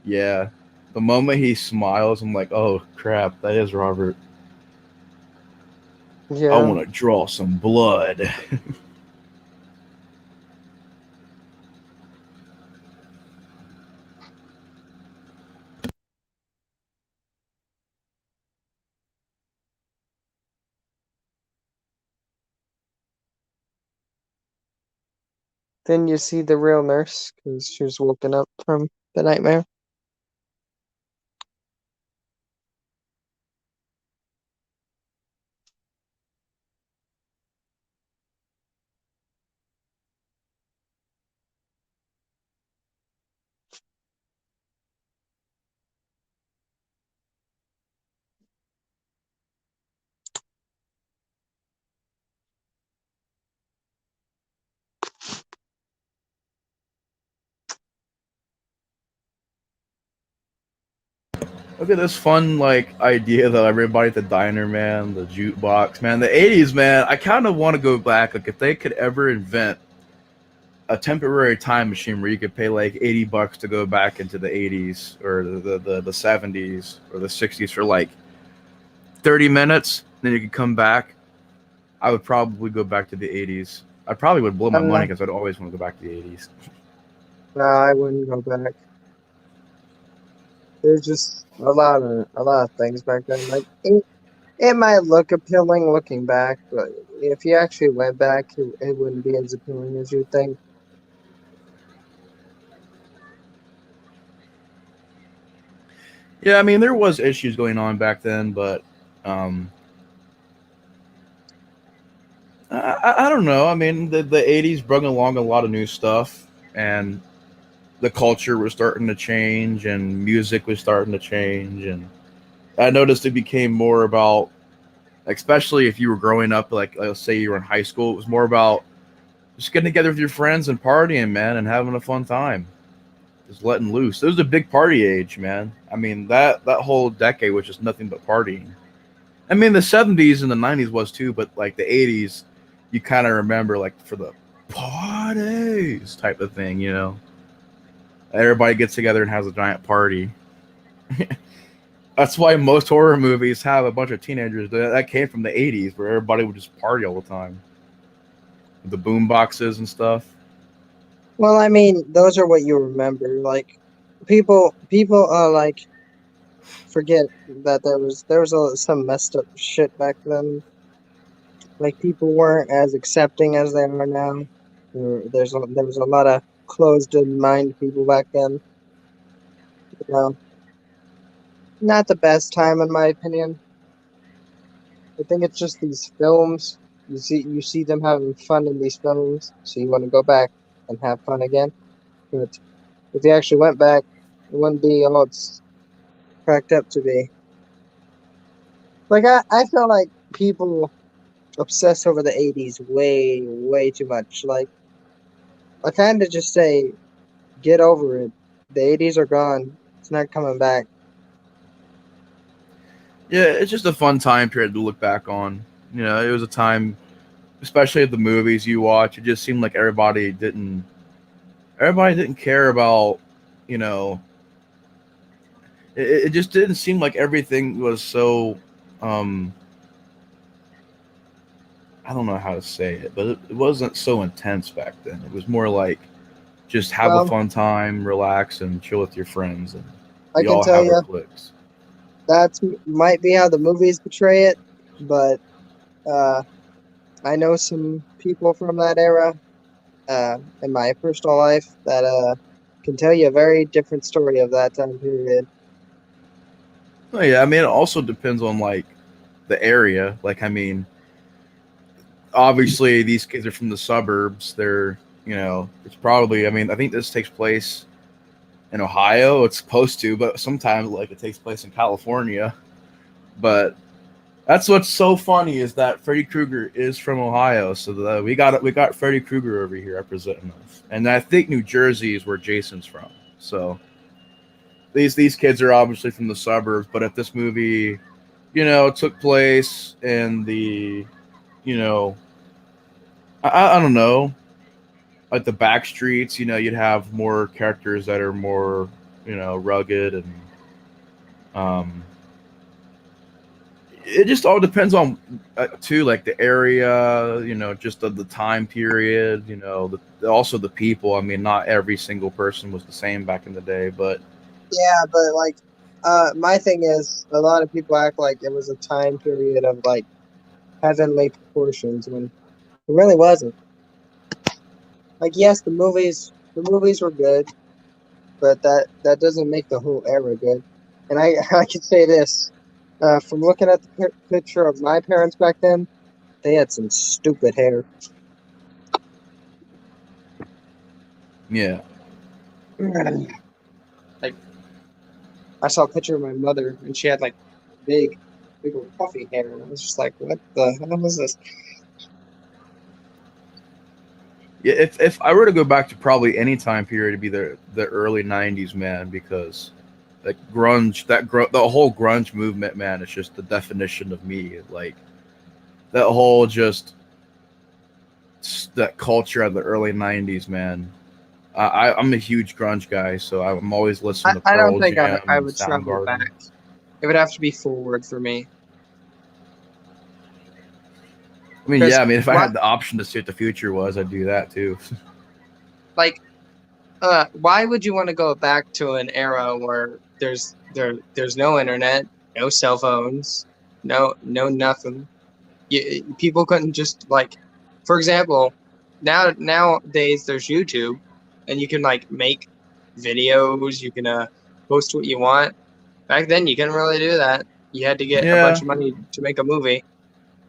Yeah. The moment he smiles, I'm like, oh crap, that is Robert. I Yeah. want to draw some blood. Then you see the real nurse because she was woken up from the nightmare. Look at this fun like idea though. Everybody at the diner, man, the jukebox, man, the '80s, man. I kind of want to go back. Like if they could ever invent a temporary time machine where you could pay like $80 to go back into the '80s or the '70s or the '60s for like 30 minutes, then you could come back. I would probably go back to the '80s. I probably would blow my money because I'd always want to go back to the '80s. No, I wouldn't go back. There's just a lot of things back then. Like it might look appealing looking back, but if you actually went back, it wouldn't be as appealing as you'd think. Yeah, I mean there was issues going on back then, but um, I don't know. I mean the '80s brought along a lot of new stuff, and the culture was starting to change, and music was starting to change, and I noticed it became more about, especially if you were growing up, like let's say you were in high school, it was more about just getting together with your friends and partying, man, and having a fun time, just letting loose. It was a big party age, man. I mean that whole decade was just nothing but partying. I mean the '70s and the '90s was too, but like the '80s, you kind of remember like for the parties type of thing, you know. Everybody gets together and has a giant party. That's why most horror movies have a bunch of teenagers. That came from the '80s, where everybody would just party all the time, with the boom boxes and stuff. Well, I mean, those are what you remember. Like, people like forget that there was some messed up shit back then. Like, people weren't as accepting as they are now. There was a lot of closed mind people back then. You know, not the best time in my opinion. I think it's just these films. You see them having fun in these films, so you want to go back and have fun again. But if you actually went back, it wouldn't be all it's cracked up to be. Like I feel like people obsess over the '80s way too much. Like I kind of just say, get over it. The '80s are gone. It's not coming back. Yeah, it's just a fun time period to look back on. You know, it was a time, especially the movies you watch. It just seemed like everybody didn't care about, you know. It just didn't seem like everything was so. Um, I don't know how to say it, but it wasn't so intense back then. It was more like just have a Well, fun time, relax, and chill with your friends, and I we can all tell have our you clicks. that might be how the movies portray it, but uh, I know some people from that era in my personal life that can tell you a very different story of that time period. Oh yeah, I mean, it also depends on like the area. Like, I mean, obviously these kids are from the suburbs. They're, you know, it's probably. I mean, I think this takes place in Ohio. It's supposed to, but sometimes like it takes place in California. But that's what's so funny is that Freddy Krueger is from Ohio, so we got Freddy Krueger over here representing us, and I think New Jersey is where Jason's from. So these kids are obviously from the suburbs, but if this movie, you know, took place in the, you know, I don't know, like the back streets, you know, you'd have more characters that are more, you know, rugged and um it just all depends on too, like the area, you know, just the time period, you know, also the people. I mean, not every single person was the same back in the day, but Yeah, but like, my thing is, a lot of people act like it was a time period of like heavenly proportions when it really wasn't. Like, yes, the movies were good, but that doesn't make the whole era good. And I can say this, from looking at the picture of my parents back then, they had some stupid hair. yeah. Like, I saw a picture of my mother, and she had like big old puffy hair, and I was just like, what the hell is this? Yeah, if I were to go back to probably any time period, it'd be the early '90s, man, because like grunge, the whole grunge movement, man, it's just the definition of me. Like that whole just that culture of the early '90s, man. I'm a huge grunge guy, so I'm always listening to I don't Pearl think Jam I and would travel Soundgarden. back. It would have to be forward for me. I mean, Because yeah, I mean, if I what had the option to see what the future was, I'd do that too. like why would you want to go back to an era where there's no internet, no cell phones, no nothing. People couldn't just like, for example, nowadays there's YouTube, and you can like make videos. You can post what you want. Back then you couldn't really do that. You had to get a bunch Yeah. of money to make a movie.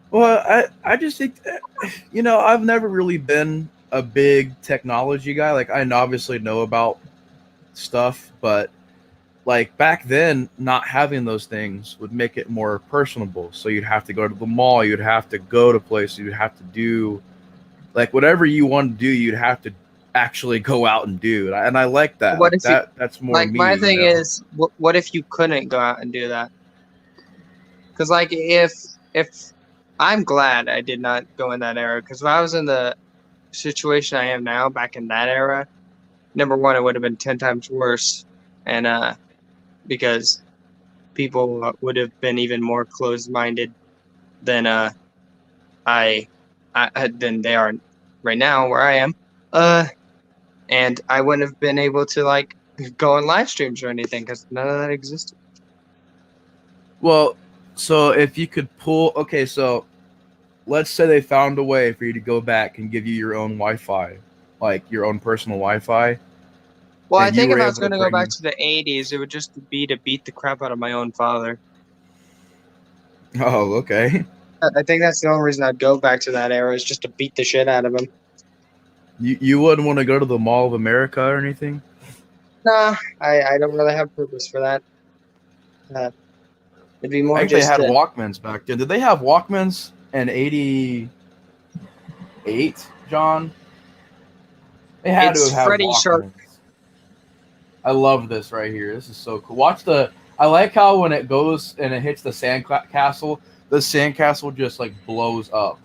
Well, I just think, I've never really been a big technology guy. Like, I obviously know about stuff, but like back then, not having those things would make it more personable. So you'd have to go to the mall, you'd have to go to places, you'd have to do like whatever you want to do, you'd have to actually go out and do. And I like that. What Like if you that's more like me, my you thing know. is what if you couldn't go out and do that? Because like if I'm glad I did not go in that era, because if I was in the situation I am now back in that era, number one, it would have been 10 times worse, and because people would have been even more closed-minded than I, than they are right now where I am. Uh, and I wouldn't have been able to like go on live streams or anything because none of that existed. Well, so if you could pull, okay, so let's say they found a way for you to go back and give you your own Wi-Fi, like your own personal Wi-Fi, Well, I and you think were if I was able to going to go back bring. to the 80s, it would just be to beat the crap out of my own father. Oh, okay. I think that's the only reason I'd go back to that era is just to beat the shit out of him. You wouldn't want to go to the Mall of America or anything? Nah, I don't really have purpose for that. Uh, it'd be I more think they just had Walkmans back then. Did they have Walkmans in '88, John? They had to it's have had Freddie Shark. Walkmans. I love this right here. This is so cool. Watch the. I like how when it goes and it hits the sandcastle, the sandcastle just like blows up.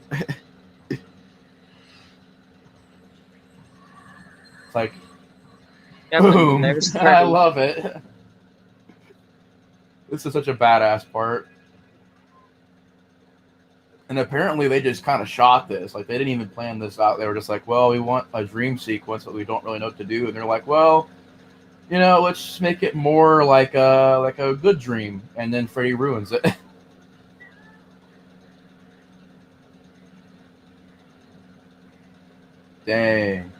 It's like Yep, and boom. there's I Freddie. love it. This is such a badass part. And apparently they just kind of shot this. Like they didn't even plan this out. They were just like, well, we want a dream sequence, but we don't really know what to do. And they're like, well, let's just make it more like a good dream. And then Freddy ruins it. Dang.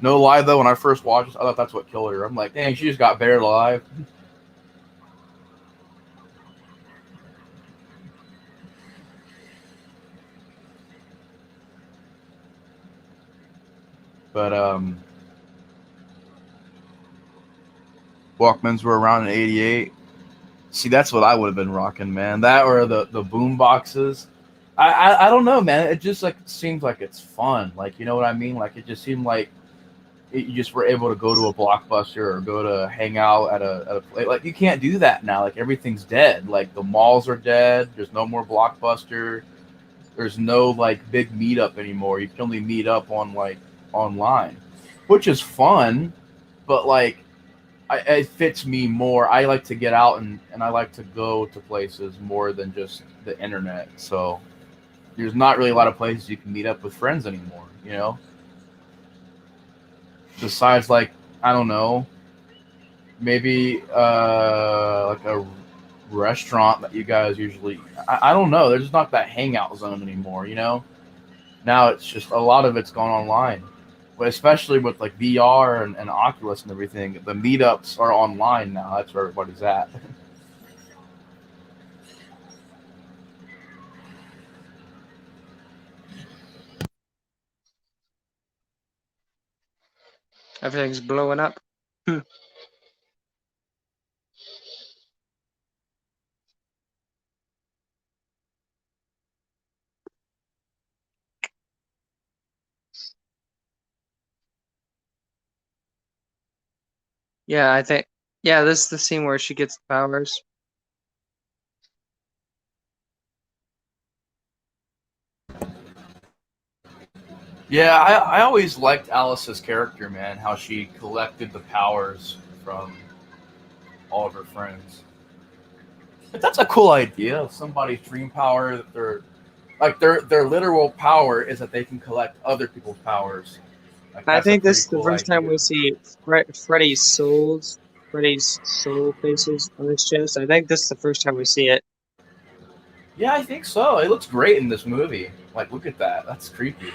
No lie though, when I first watched this, I thought that's what killed her. I'm like, dang, she just got buried alive. But Walkmans were around in '88. See, that's what I would have been rocking, man. That or the boom boxes. I don't know, man. It just like seems like it's fun. Like, you know what I mean? Like it just seemed like you just were able to go to a Blockbuster or go to hang out at a place. Like you can't do that now. Like everything's dead. Like the malls are dead. There's no more Blockbuster. There's no like big meetup anymore. You can only meet up on like online, which is fun, but like it fits me more. I like to get out and I like to go to places more than just the internet. So there's not really a lot of places you can meet up with friends anymore, Besides like, I don't know, maybe like a restaurant that you guys usually I don't know. There's just not that hangout zone anymore. Now it's just a lot of it's gone online. But especially with like VR and Oculus and everything, the meetups are online now. That's where everybody's at. Everything's blowing up. Yeah, I think. Yeah, this is the scene where she gets the powers. Yeah, I always liked Alice's character, man. How she collected the powers from all of her friends. But that's a cool idea of somebody's dream power that they're like their literal power is that they can collect other people's powers. Like I that's a think this pretty is the cool first time we idea. see Freddie's souls, Freddie's soul faces on his chest. I think this is the first time we see it. Yeah, I think so. It looks great in this movie. Like, look at that. That's creepy.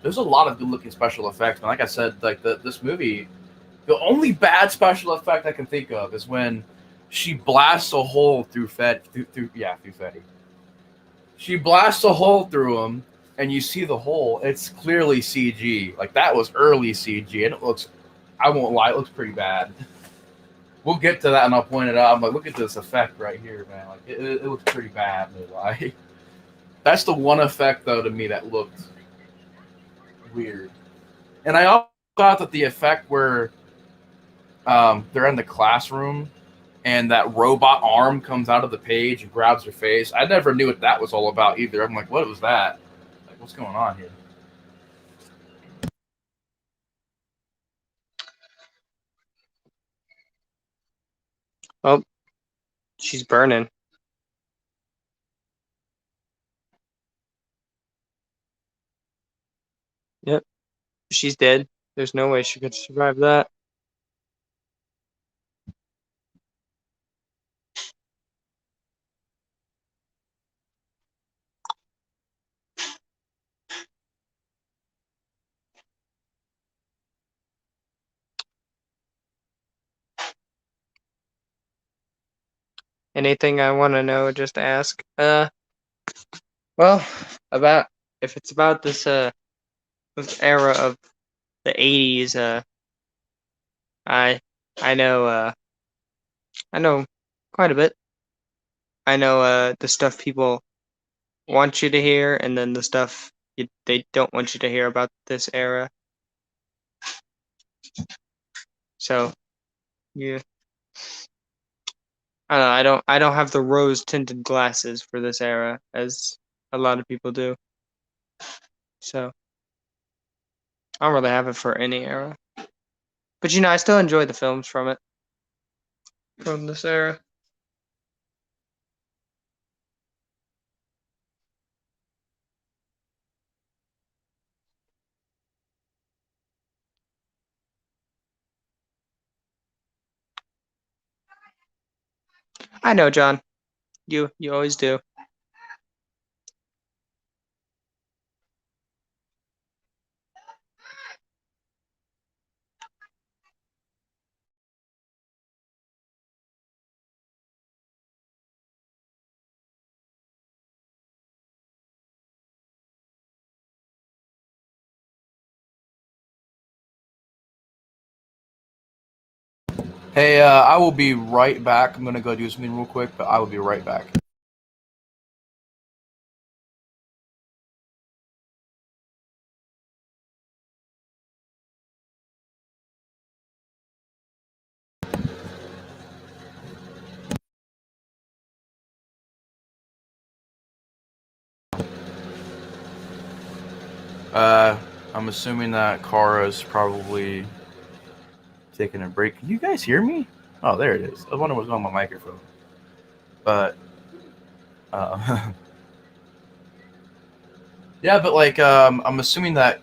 There's a lot of good looking special effects, and like I said, like this movie, the only bad special effect I can think of is when she blasts a hole through through Fetty. She blasts a hole through him, and you see the hole. It's clearly CG. Like that was early CG, and it looks. I won't lie, it looks pretty bad. We'll get to that, and I'll point it out. I'm like, look at this effect right here, man. Like it looks pretty bad. No lie. That's the one effect though to me that looked weird. And I also thought that the effect where they're in the classroom and that robot arm comes out of the page and grabs her face. I never knew what that was all about either. I'm like, what was that? Like, what's going on here? Oh, she's burning. Yep, she's dead. There's no way she could survive that. Anything I want to know, just ask. Well, about if it's about this era of the 80s, I I know I know quite a bit. I know the stuff people want you to hear, and then the stuff they don't want you to hear about this era. So yeah, I don't know. I don't have the rose tinted glasses for this era as a lot of people do. So I don't really have it for any era. But I still enjoy the films from it, from this era. I know, John. You always do. Hey, I will be right back. I'm gonna go do something real quick, but I will be right back. I'm assuming that Cara's probably taking a break. Can you guys hear me? Oh, there it is. I wonder what's on my microphone. But yeah, but like I'm assuming that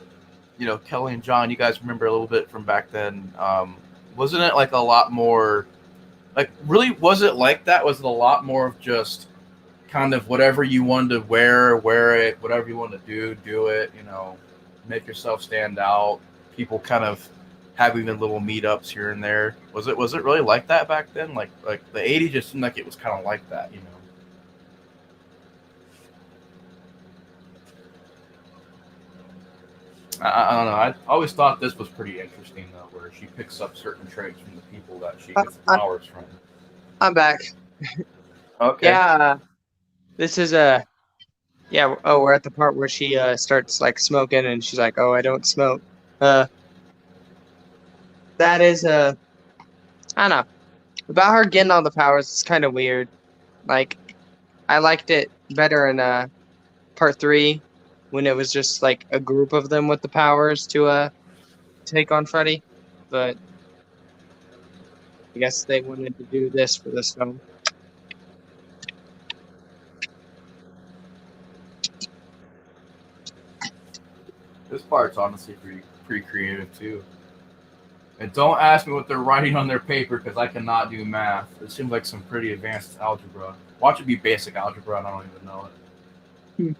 Kelly and John, you guys remember a little bit from back then. Wasn't it like a lot more? Like, really, was it like that? Was it a lot more of just kind of whatever you wanted to wear it. Whatever you want to do it. Make yourself stand out. People kind of having the little meetups here and there. Was it really like that back then? Like the '80s just seemed like it was kind of like that. I don't know. I always thought this was pretty interesting though, where she picks up certain traits from the people that she gets the I'm powers from. I'm back. Okay. Yeah, this is yeah. Oh, we're at the part where she starts like smoking, and she's like, "Oh, I don't smoke." That is I don't know. About her getting all the powers, it's kind of weird. Like, I liked it better in part 3 when it was just like a group of them with the powers to take on Freddy. But I guess they wanted to do this for this film. This part's honestly pretty creative too. And don't ask me what they're writing on their paper because I cannot do math. It seems like some pretty advanced algebra. Watch it be basic algebra and I don't even know it.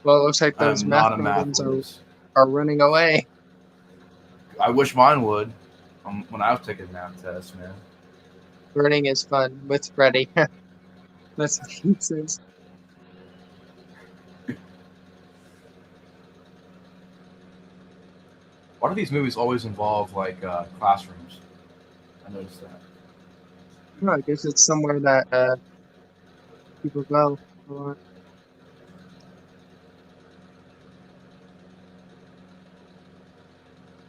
Well, it looks like those I'm math not a math problems whiz. are running away. I wish mine would. When I was taking math tests, man. Running is fun with Freddy. That's what he says. Why do these movies always involve like classrooms? I noticed that. No, I guess it's somewhere that people go a lot.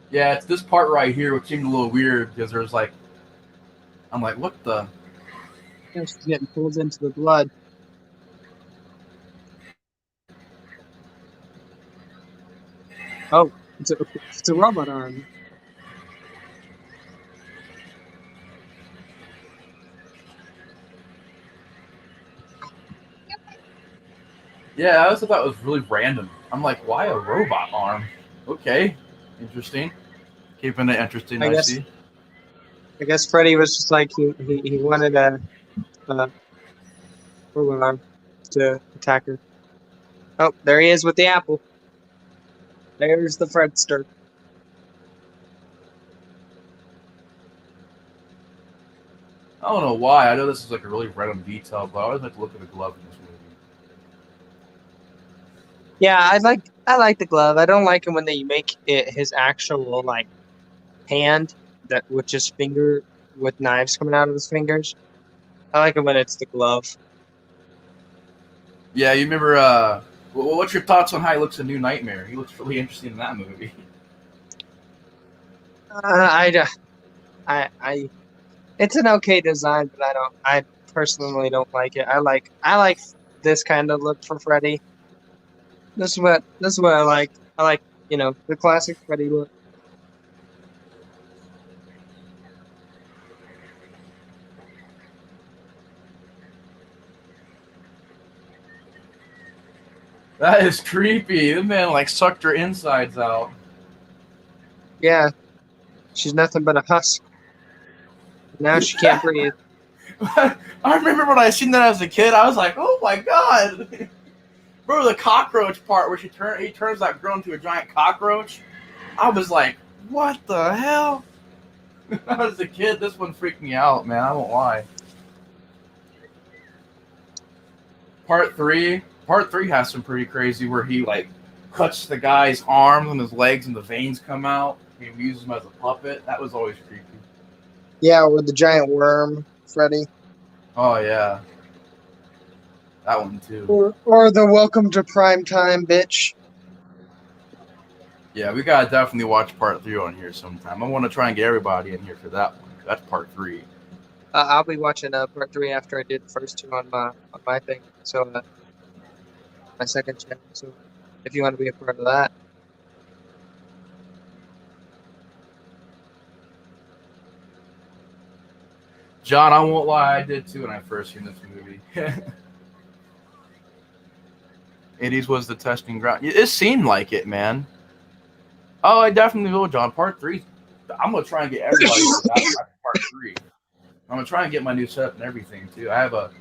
Yeah, it's this part right here which seemed a little weird because there's like, I'm like, what the? Yeah, she's getting pulled into the blood. Oh, it's a robot arm. Yeah, I also thought it was really random. I'm like, why a robot arm? Okay, interesting. Keeping it interesting, I see. I guess Freddy was just like he wanted a robot arm to attack her. Oh, there he is with the apple. There's the Fredster. I don't know why. I know this is like a really random detail, but I always like to look at the glove in this movie. Yeah, I like the glove. I don't like it when they make it his actual like hand that with just finger with knives coming out of his fingers. I like it when it's the glove. Yeah, you remember? What's your thoughts on how he looks in New Nightmare? He looks really interesting in that movie. I it's an okay design, but I personally don't like it. I like this kind of look for Freddy. This is what I like. I like, the classic Freddy look. That is creepy. The man like sucked her insides out. Yeah. She's nothing but a husk. Now she can't breathe. I remember when I seen that as a kid, I was like, oh my god. Bro, the cockroach part where he turns that girl into a giant cockroach. I was like, what the hell? As a kid, this one freaked me out, man. I won't lie. Part three has some pretty crazy where he like cuts the guy's arms and his legs and the veins come out. He uses him as a puppet. That was always creepy. Yeah, with the giant worm, Freddy. Oh yeah, that one too. Or the Welcome to Prime Time, bitch. Yeah, we gotta definitely watch part 3 on here sometime. I want to try and get everybody in here for that one. That's part 3. I'll be watching part 3 after I did the first 2 on my thing. So my second channel. So if you want to be a part of that. John, I won't lie, I did too when I first seen this movie. 80s was the testing ground. It seemed like it, man. Oh, I definitely will, John. Part 3. I'm gonna try and get everybody for that part 3. I'm gonna try and get my new setup and everything too. I have a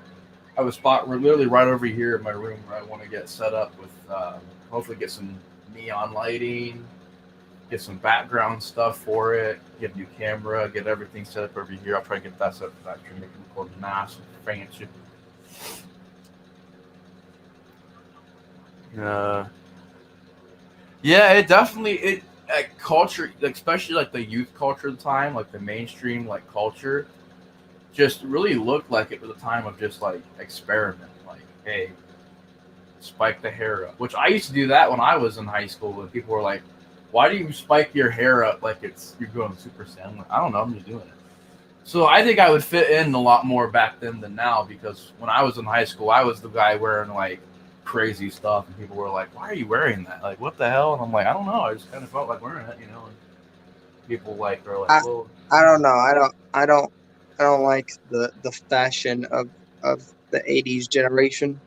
spot literally right over here in my room where I want to get set up with hopefully get some neon lighting, get some background stuff for it, get a new camera, get everything set up over here. I'll try and get that set up for that to make it look massive, fancy. Yeah, it definitely culture, especially like the youth culture at the time, like the mainstream like culture, just really looked like it was a time of just like experiment. Like, hey, spike the hair up, which I used to do that when I was in high school. When people were like Why do you spike your hair up like you're going Super Saiyan? I don't know. I'm just doing it. So I think I would fit in a lot more back then than now because when I was in high school, I was the guy wearing like crazy stuff, and people were like, "Why are you wearing that? Like, what the hell?" And I'm like, "I don't know. I just kind of felt like wearing it, you know." And people like are like, I, "Well, I don't know. I don't like the fashion of the '80s generation.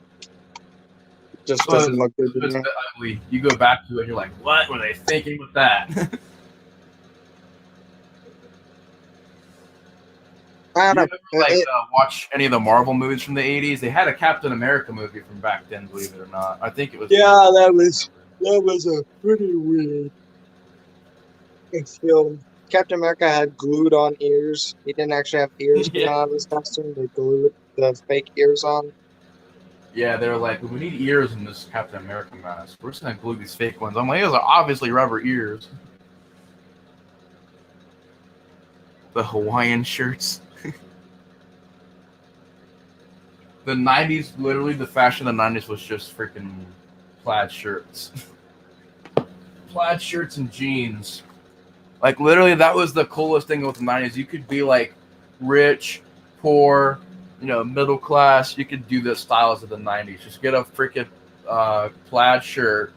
It just so doesn't look good to it's a me. bit ugly." You go back to it, and you're like, "What were they thinking with that?" I Do you don't ever know. watch any of the Marvel movies from the '80s? They had a Captain America movie from back then, believe it or not. I think it was. Yeah, that was a pretty weird film. Captain America had glued on ears. He didn't actually have ears coming Yeah, out of his costume. They glued the fake ears on. yeah. They were like, "We need ears in this Captain America mask. We're just gonna glue these fake ones." I'm like, "Those are obviously rubber ears." The Hawaiian shirts. The '90s, literally, the fashion of the '90s was just freaking plaid shirts, plaid shirts and jeans. Like literally, that was the coolest thing with the '90s. You could be like rich, poor, middle class. You could do the styles of the '90s. Just get a freaking plaid shirt,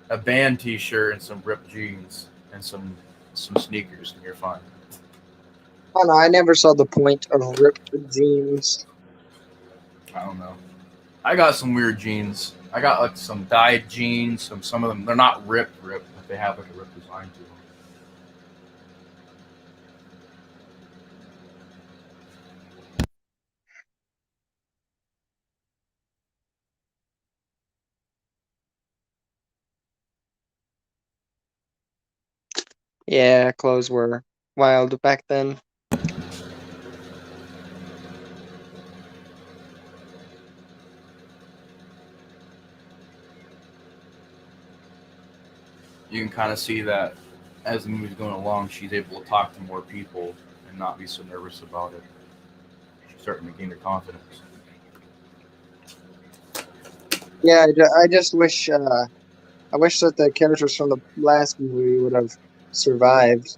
a band T-shirt, and some ripped jeans and some sneakers, and you're fine. I don't know. I never saw the point of ripped jeans. I don't know. I got some weird jeans. I got like some dyed jeans. Some of them they're not ripped, but they have like a ripped design to them. Yeah, clothes were wild back then. You can kind of see that as the movie's going along, she's able to talk to more people and not be so nervous about it. She's starting to gain her confidence. Yeah, I just wish I wish that the characters from the last movie would have survived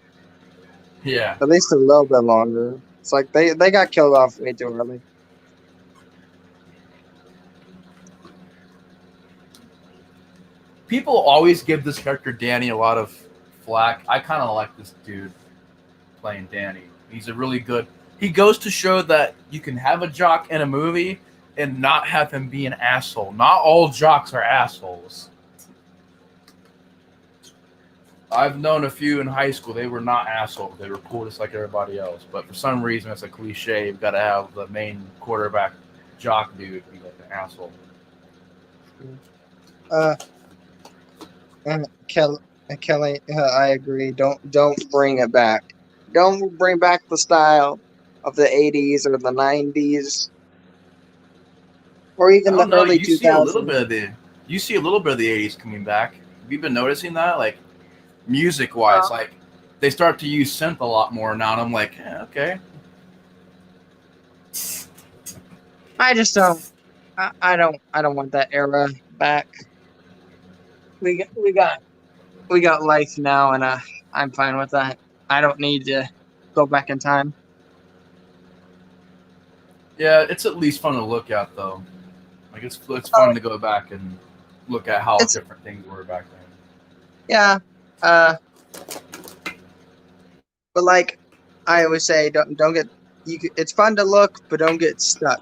Yeah. at least a little bit longer. It's like they got killed off way too early. People always give this character Danny a lot of flack. I kind of like this dude playing Danny. He's a really good. He goes to show that you can have a jock in a movie and not have him be an asshole. Not all jocks are assholes. I've known a few in high school. They were not assholes. They were cool just like everybody else. But for some reason, it's a cliche. You've got to have the main quarterback jock dude be like an asshole. And Kelly, I agree. Don't bring it back. Don't bring back the style of the '80s or the '90s or I even the don't know. early 2000s. You see a little bit of the '80s coming back. Have you been noticing that? Like music wise, Uh, like they start to use synth a lot more now, and I'm like, okay. I just don't. I don't want that era back. We got we got we got life now, and I'm fine with that. I don't need to go back in time. Yeah, it's at least fun to look at though. Like it's Uh, fun to go back and look at how it's different things were back then. yeah. Uh, but like I always say, don't get you. It's fun to look, but don't get stuck.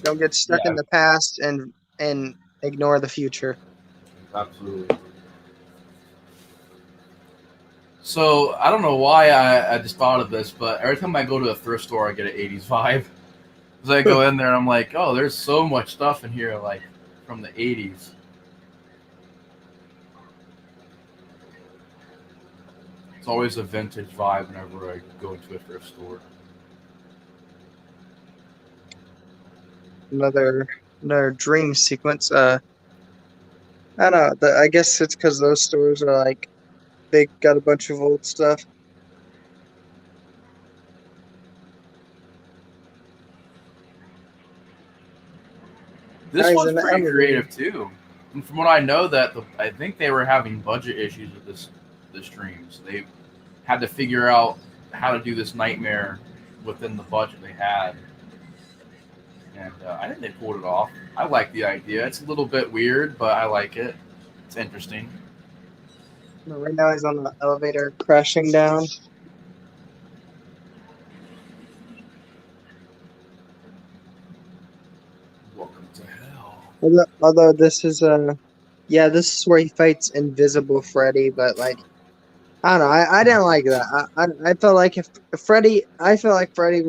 Don't get stuck in Yeah, the past and ignore the future. absolutely. So I don't know why I just thought of this, but every time I go to a thrift store, I get an '80s vibe. Because I go in there and I'm like, oh, there's so much stuff in here, like from the '80s. It's always a vintage vibe whenever I go into a thrift store. Another another dream sequence. I don't know. I guess it's because those stores are like they got a bunch of old stuff. This Guys, one's in the pretty elevator. creative too. And from what I know, I think they were having budget issues with this the streams. They had to figure out how to do this nightmare within the budget they had, and I think they pulled it off. I like the idea. It's a little bit weird, but I like it. It's interesting. Right now he's on the elevator crashing down. Welcome to hell. Although this is yeah, this is where he fights Invisible Freddy, but like I don't know, I didn't like that. I felt like if Freddy, I feel like Freddy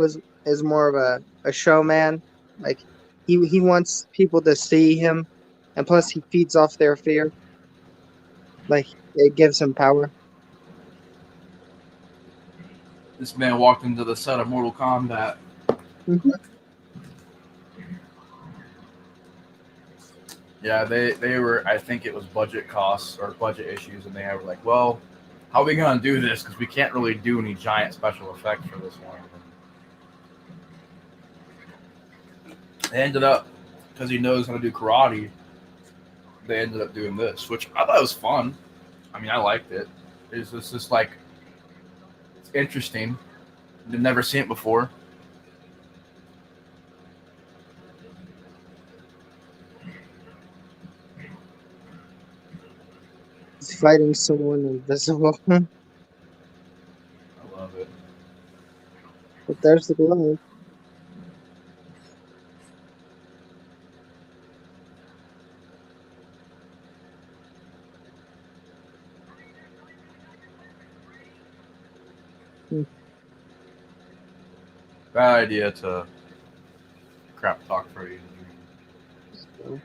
is more of a showman. Like he wants people to see him, and plus he feeds off their fear. Like it gives him power. This man walked into the set of Mortal Kombat. Mhm. Yeah, they were. I think it was budget costs or budget issues, and they were like, "Well, how are we gonna do this? Because we can't really do any giant special effects for this one." They ended up, because he knows how to do karate, they ended up doing this, which I thought was fun. I mean, I liked it. It's just like it's interesting. I've never seen it before. He's fighting someone invisible, but I love it. there's the glove. Bad idea to crap talk for you. So,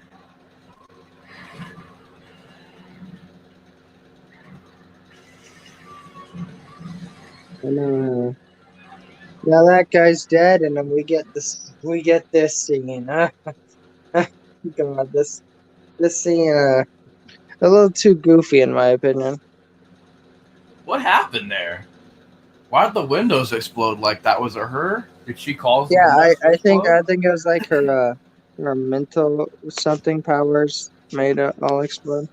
and now that guy's dead, and then we get this scene. God, this scene a little too goofy in my opinion. What happened there? Why did the windows explode like that? Was it her? Did she cause the Yeah, windows to I explode? think it was like her mental something powers made it all explode.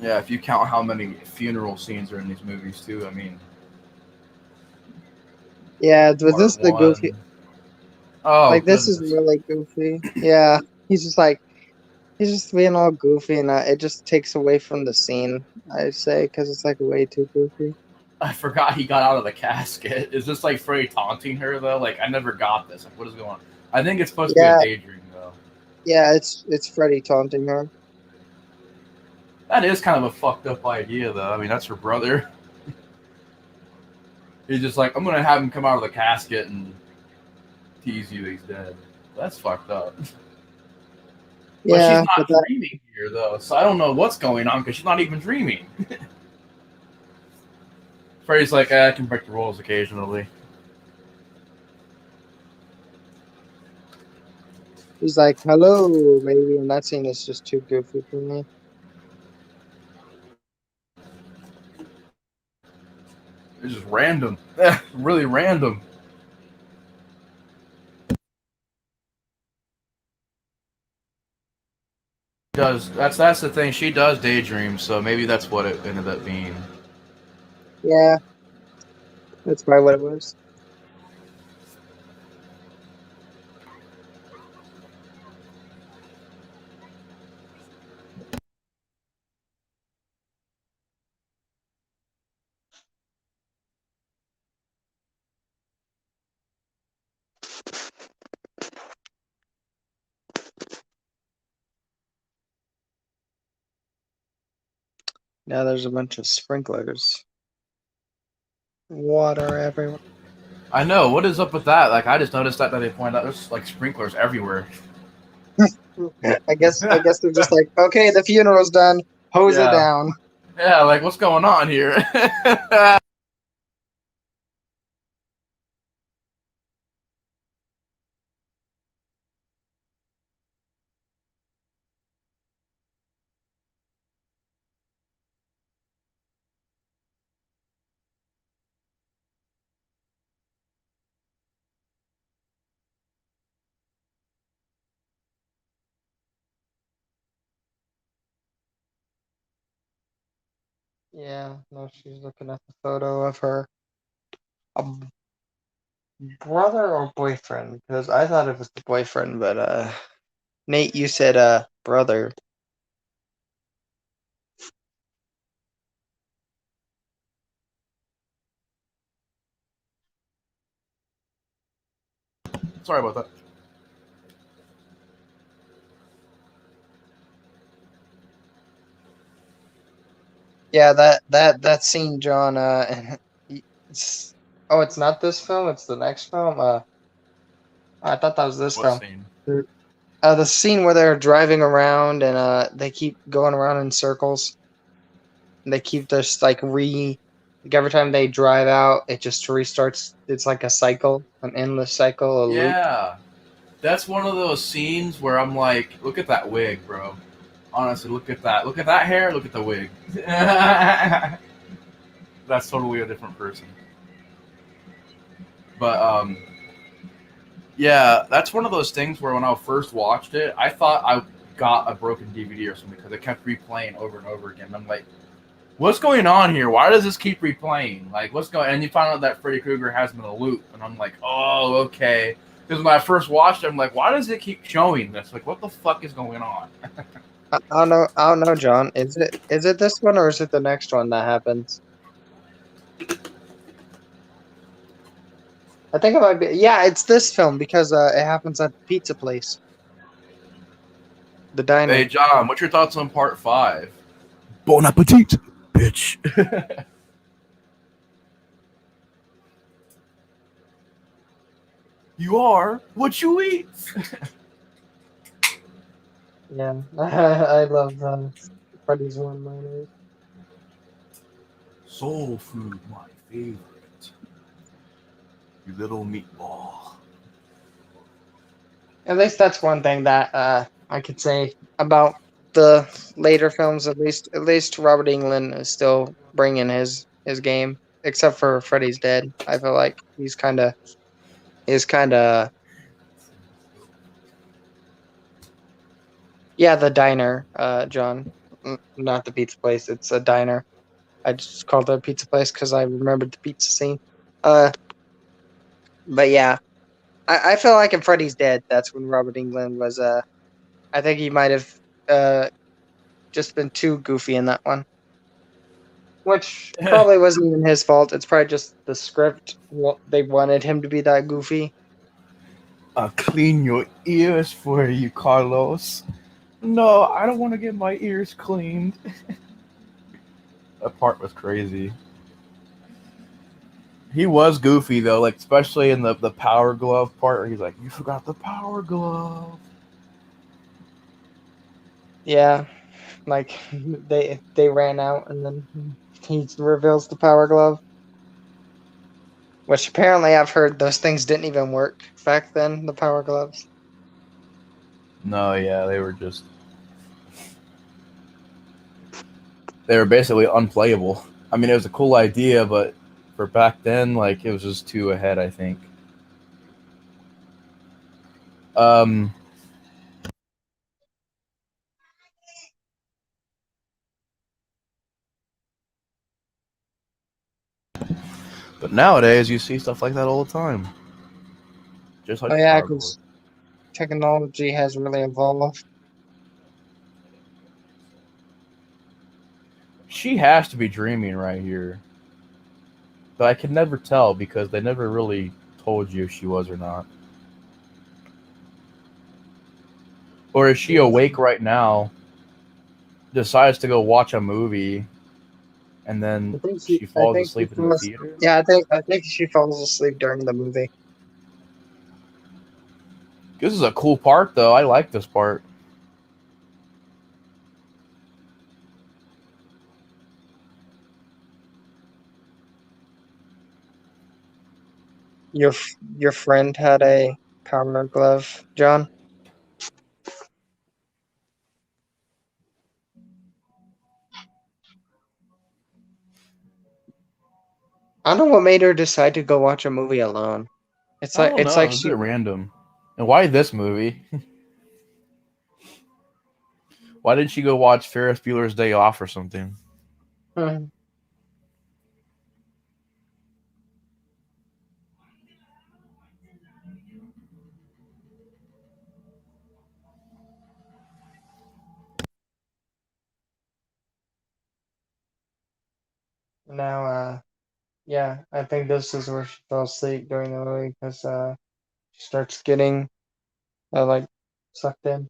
Yeah, if you count how many funeral scenes are in these movies too, I mean, Yeah, was this part the goofy? one. Oh Like this is goodness. really goofy. Yeah, he's just like he's just being all goofy, and it just takes away from the scene. I'd say because it's like way too goofy. I forgot he got out of the casket. Is this like Freddie taunting her though? Like I never got this. Like what is going on? I think it's supposed to be a Yeah, daydream though. yeah, it's Freddy taunting her. That is kind of a fucked up idea though. I mean that's her brother. He's just like, I'm gonna have him come out of the casket and tease you that he's dead. That's fucked up. But she's Yeah, but not that dreaming here though, so I don't know what's going on because she's not even dreaming. Freddy's like, I can break the rules occasionally. he's like, "Hello, baby," and that scene is just too goofy for me. It's just random. Really random. Does that's the thing. She does daydream, so maybe that's what it ended up being. Yeah, that's probably what it was. Now there's a bunch of sprinklers, water everywhere. I know. What is up with that? Like, I just noticed that they pointed out there's like sprinklers everywhere. I guess they're just like, okay, the funeral's done. Hose it Yeah. down. Yeah. Like, what's going on here? Yeah, no, she's looking at the photo of her brother or boyfriend, because I thought it was the boyfriend, but Nate, you said brother. Sorry about that. Yeah, that scene, John. It's it's not this film. It's the next film. I thought that was this What film. scene? The scene where they're driving around and they keep going around in circles. And they keep just like every time they drive out, it just restarts. It's like a cycle, an endless cycle, a loop. Yeah, that's one of those scenes where I'm like, look at that wig, bro. Honestly, look at that. Look at that hair. Look at the wig. That's totally a different person. But yeah, that's one of those things where when I first watched it, I thought I got a broken DVD or something because it kept replaying over and over again. I'm like, what's going on here? Why does this keep replaying? Like, what's going? And you find out that Freddy Krueger has him in a loop, and I'm like, oh, okay. Because when I first watched it, I'm like, why does it keep showing this? Like, what the fuck is going on? I don't know. I don't know, John. Is it this one or is it the next one that happens? I think it might be. Yeah, it's this film because it happens at the pizza place, the Hey, diner. John, what's your thoughts on part 5? Bon appetit, bitch. You are what you eat. Yeah, I love Freddys one-liners. Soul food, my favorite. You little meatball. At least that's one thing that I could say about the later films. At least Robert Englund is still bringing his game, except for Freddy's Dead. I feel like he's kind of yeah, the diner, John. Not the pizza place. It's a diner. I just called it a pizza place because I remembered the pizza scene. Uh, but yeah, I feel like in Freddy's Dead, that's when Robert Englund was. I think he might have uh just been too goofy in that one, which probably wasn't even his fault. It's probably just the script. They wanted him to be that goofy. I'll clean your ears for you, Carlos. No, I don't want to get my ears cleaned. That part was crazy. He was goofy though, like especially in the power glove part where he's like, "You forgot the power glove." Yeah, like they ran out, and then he reveals the power glove. Which apparently I've heard those things didn't even work back then, the power gloves. No, yeah, they were basically unplayable. I mean, it was a cool idea, but for back then, like it was just too ahead, I think. Um, but nowadays you see stuff like that all the time, just like Oh the yeah, power glove. because technology has really evolved. She has to be dreaming right here, but I can never tell because they never really told you if she was or not. Or is she awake right now, decides to go watch a movie, and I then think she I falls think she asleep in the falls. theater? Yeah, I think she falls asleep during the movie. This is a cool part, though. I like this part. Your your friend had a power glove, John. I don't know what made her decide to go watch a movie alone. It's I like don't it's know. like It was a she bit random. And why this movie? Why didn't she go watch Ferris Bueller's Day Off or something? Now, yeah, I think this is where she fell asleep during the movie because she starts getting like sucked in.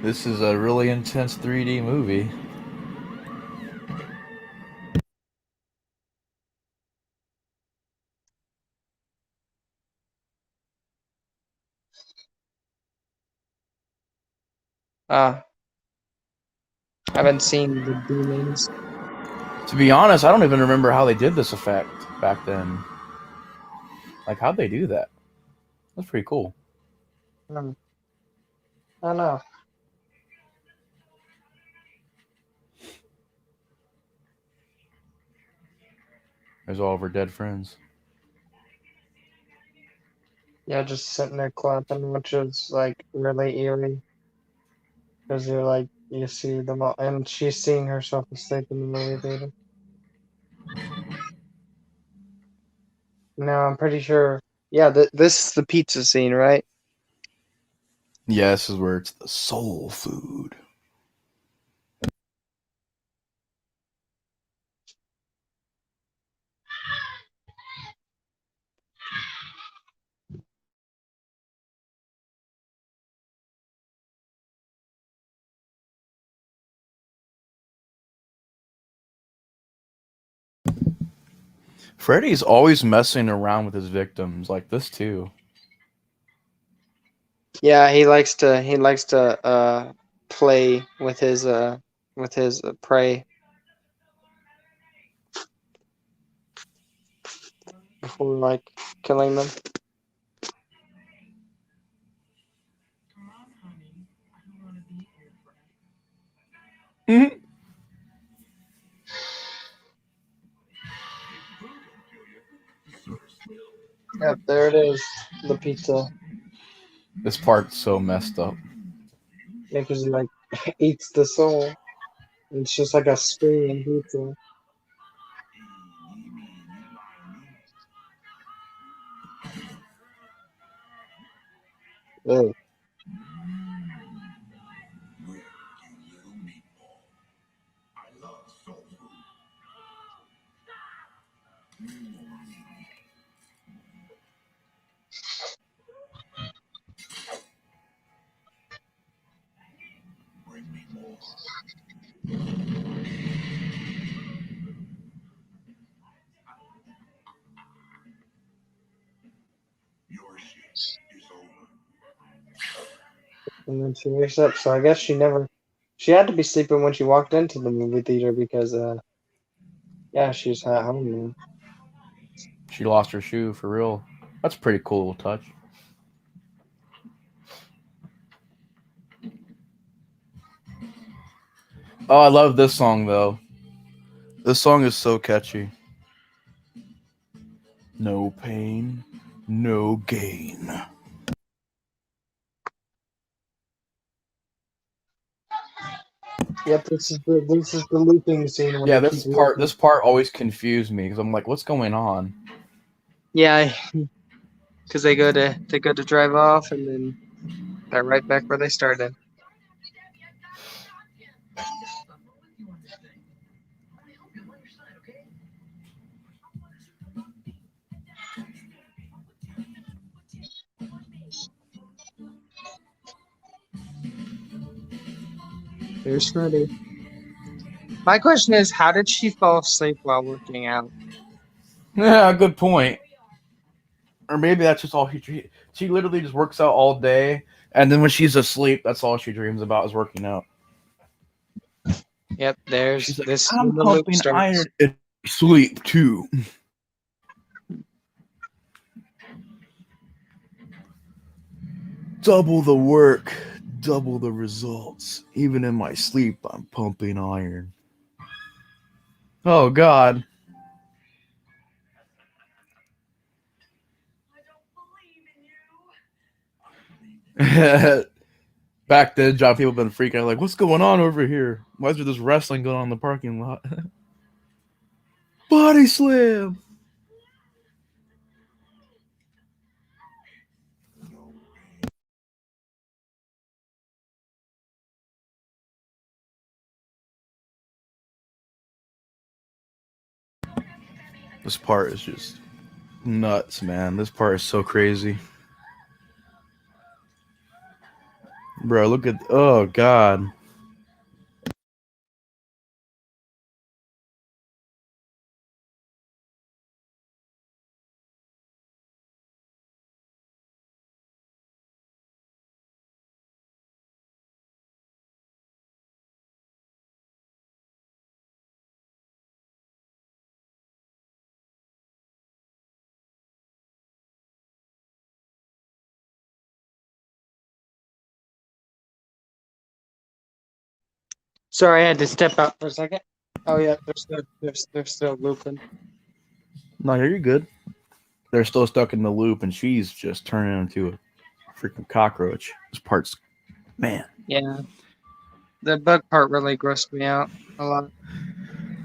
This is a really intense 3D movie. I haven't seen the demons. To be honest, I don't even remember how they did this effect back then. Like, how'd they do that? That's pretty cool. I don't know. There's all of our dead friends. Yeah, just sitting there clapping, which is like really eerie because you're like you see them all, and she's seeing herself asleep in the movie theater. No, I'm pretty sure. Yeah, this is the pizza scene, right? Yeah, this is where it's the soul food. Freddy's always messing around with his victims, like this too. Yeah, he likes to play with his prey before like killing them. Mhm. Yep, there it is, the pizza. This part's so messed up. Yeah, because he like eats the soul. It's just like a screaming pizza. Ugh. And then she wakes up. So I guess she had to be sleeping when she walked into the movie theater because yeah, she's at home now. She lost her shoe for real. That's a pretty cool touch. Oh, I love this song though. This song is so catchy. No pain, no gain. Yep, this is the looping scene where Yeah, they this keep part looping. this part always confused me because I'm like, what's going on? Yeah, because they go to drive off and then they're right back where they started. There's Freddie. My question is, how did she fall asleep while working out? Yeah, good point. Or maybe that's just all she literally just works out all day, and then when she's asleep, that's all she dreams about is working out. Yep, She's like, this is I'm when the loop pumping starts. iron in sleep too. Double the work, double the results. Even in my sleep, I'm pumping iron. Oh God. Back then, John, people have been freaking out like, what's going on over here? Why is there this wrestling going on in the parking lot? Body slam! This part is just nuts, man. This part is so crazy. Bro, look at... Oh, God. Sorry, I had to step out for a second. Oh yeah, they're still looping. No, you're good. They're still stuck in the loop, and she's just turning into a freaking cockroach. This part's... Man. Yeah, the bug part really grossed me out a lot.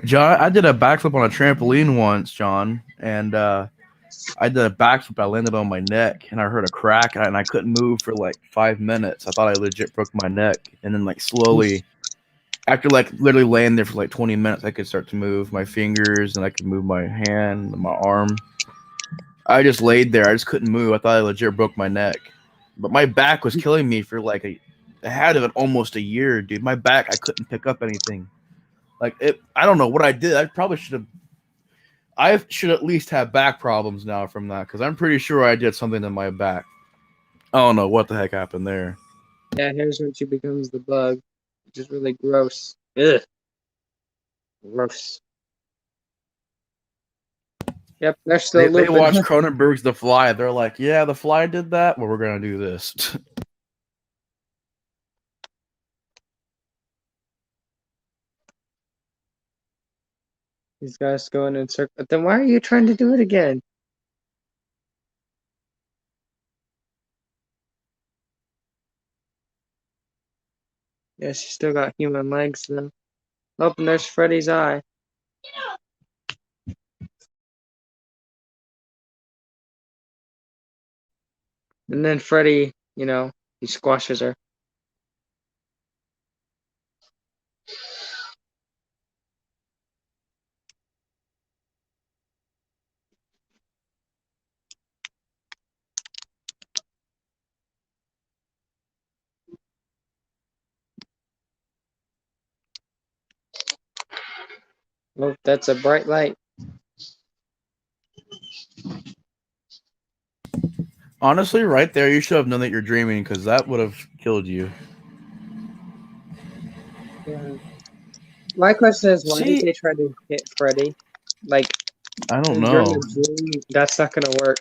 John, I did a backflip on a trampoline once, John, and I did a backflip. I landed on my neck, and I heard a crack, and I couldn't move for like 5 minutes. I thought I legit broke my neck, and then like slowly, after like literally laying there for like 20 minutes, I could start to move my fingers, and I could move my hand, and my arm. I just laid there. I just couldn't move. I thought I legit broke my neck, but my back was killing me for like it had to been almost a year, dude. My back, I couldn't pick up anything. Like it, I don't know what I did. I probably should have. I should at least have back problems now from that because I'm pretty sure I did something to my back. I don't know what the heck happened there. Yeah, here's when she becomes the bug, which is really gross. Ugh, gross. Yep, they're still They looping. watched Cronenberg's The Fly. They're like, yeah, The Fly did that. Well, we're gonna do this. These guys going in circle. But then why are you trying to do it again? Yeah, she still got human legs though. Oh, and there's Freddy's eye. And then Freddy, he squashes her. Oh, that's a bright light. Honestly, right there, you should have known that you're dreaming because that would have killed you. Yeah. My question is, why did See, they try to hit Freddy? Like, I don't during know. the dream, that's not gonna work.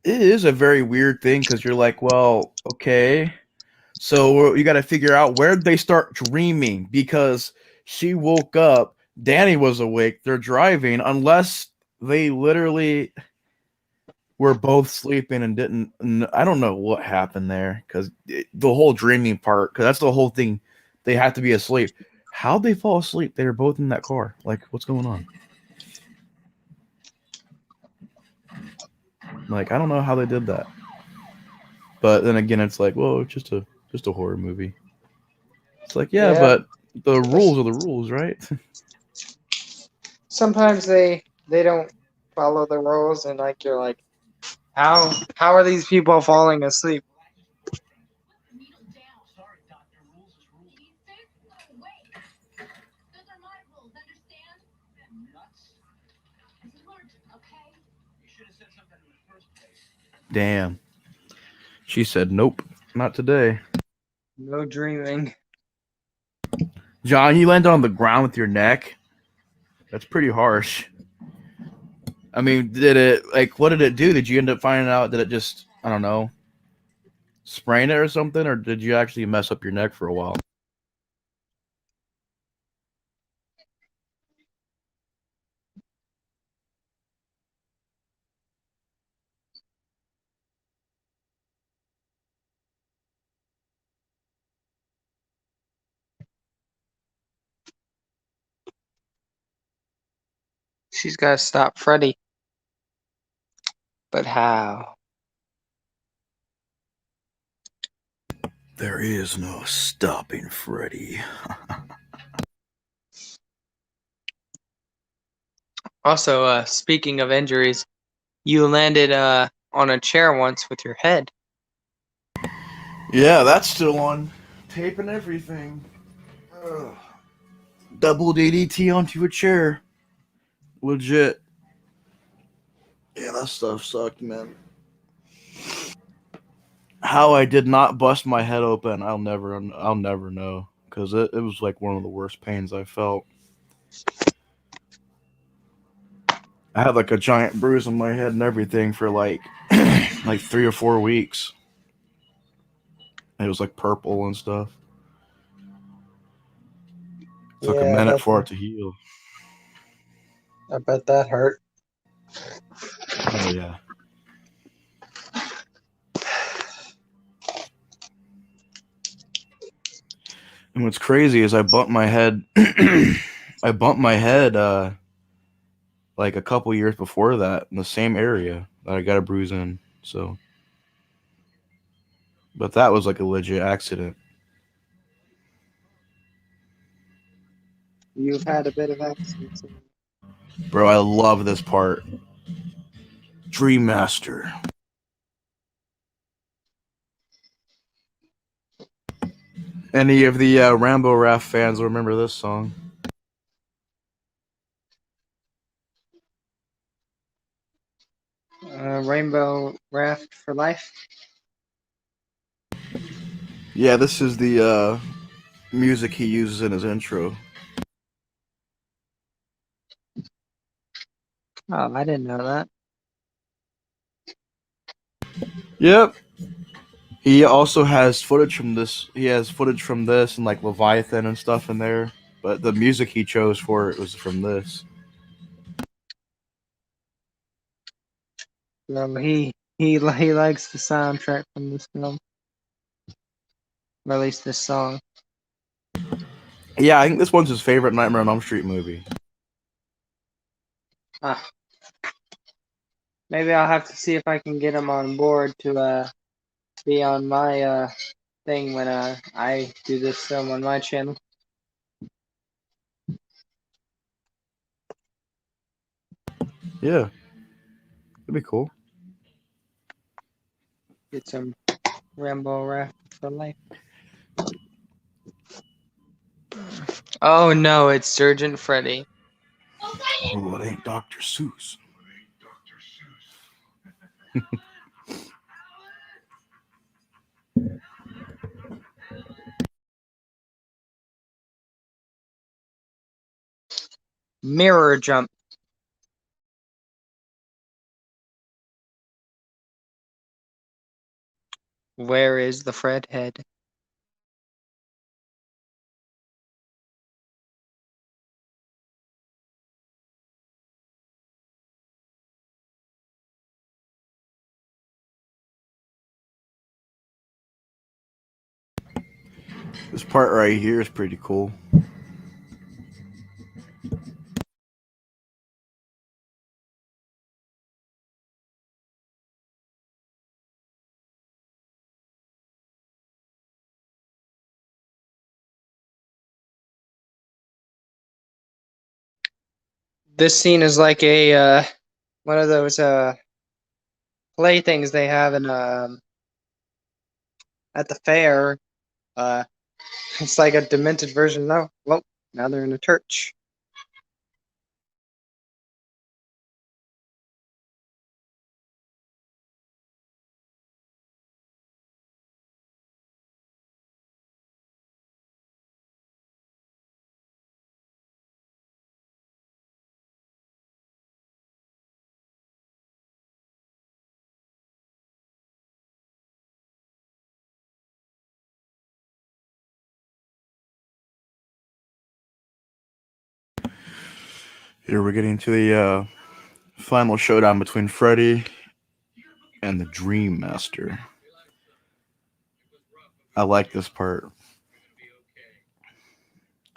It is a very weird thing because you're like, well, okay. So you got to figure out where they start dreaming because she woke up. Danny was awake. They're driving unless they literally were both sleeping and didn't. I don't know what happened there because the whole dreaming part, because that's the whole thing. They have to be asleep. How'd they fall asleep? They were both in that car. Like, what's going on? Like, I don't know how they did that. But then again, it's like, well, it's just a horror movie. It's like, yeah, Yeah. but the rules are the rules, right? Sometimes they don't follow the rules, and like you're like, how are these people falling asleep? Damn. She said, nope, not today. No dreaming. John, you landed on the ground with your neck. That's pretty harsh. I mean, what did it do? Did you end up finding out? Did it just, I don't know, sprain it or something? Or did you actually mess up your neck for a while? She's got to stop Freddie. But how? There is no stopping Freddie. Also, speaking of injuries, you landed on a chair once with your head. Yeah, that's still on tape and everything. Ugh. Double DDT onto a chair. Legit. Yeah, that stuff sucked, man. How I did not bust my head open, I'll never know, because it was like one of the worst pains I felt. I had like a giant bruise on my head and everything for like like 3 or 4 weeks. It was like purple and stuff. Took a minute for it to heal. I bet that hurt. Oh yeah. And what's crazy is I bumped my head. I bumped my head like a couple years before that in the same area that I got a bruise in. So, but that was like a legit accident. You've had a bit of accidents. Bro, I love this part. Dream Master. Any of the Rambo Raft fans will remember this song. Rainbow Raft for life. Yeah, this is the music he uses in his intro. Oh, I didn't know that. Yep. He also has footage from this. He has footage from this and like Leviathan and stuff in there. But the music he chose for it was from this. So he likes the soundtrack from this film, or at least this song. Yeah, I think this one's his favorite Nightmare on Elm Street movie. Ah, maybe I'll have to see if I can get him on board to be on my thing when I do this film on my channel. Yeah, that'd be cool. Get some Rambo Raft for life. Oh no, it's Surgeon Freddie. Oh, it ain't Dr. Seuss. Mirror jump. Where is the Fred head? This part right here is pretty cool. This scene is like a one of those playthings they have in at the fair. It's like a demented version. No, well, now they're in a church. Here we're getting to the final showdown between Freddie and the Dream Master. I like this part.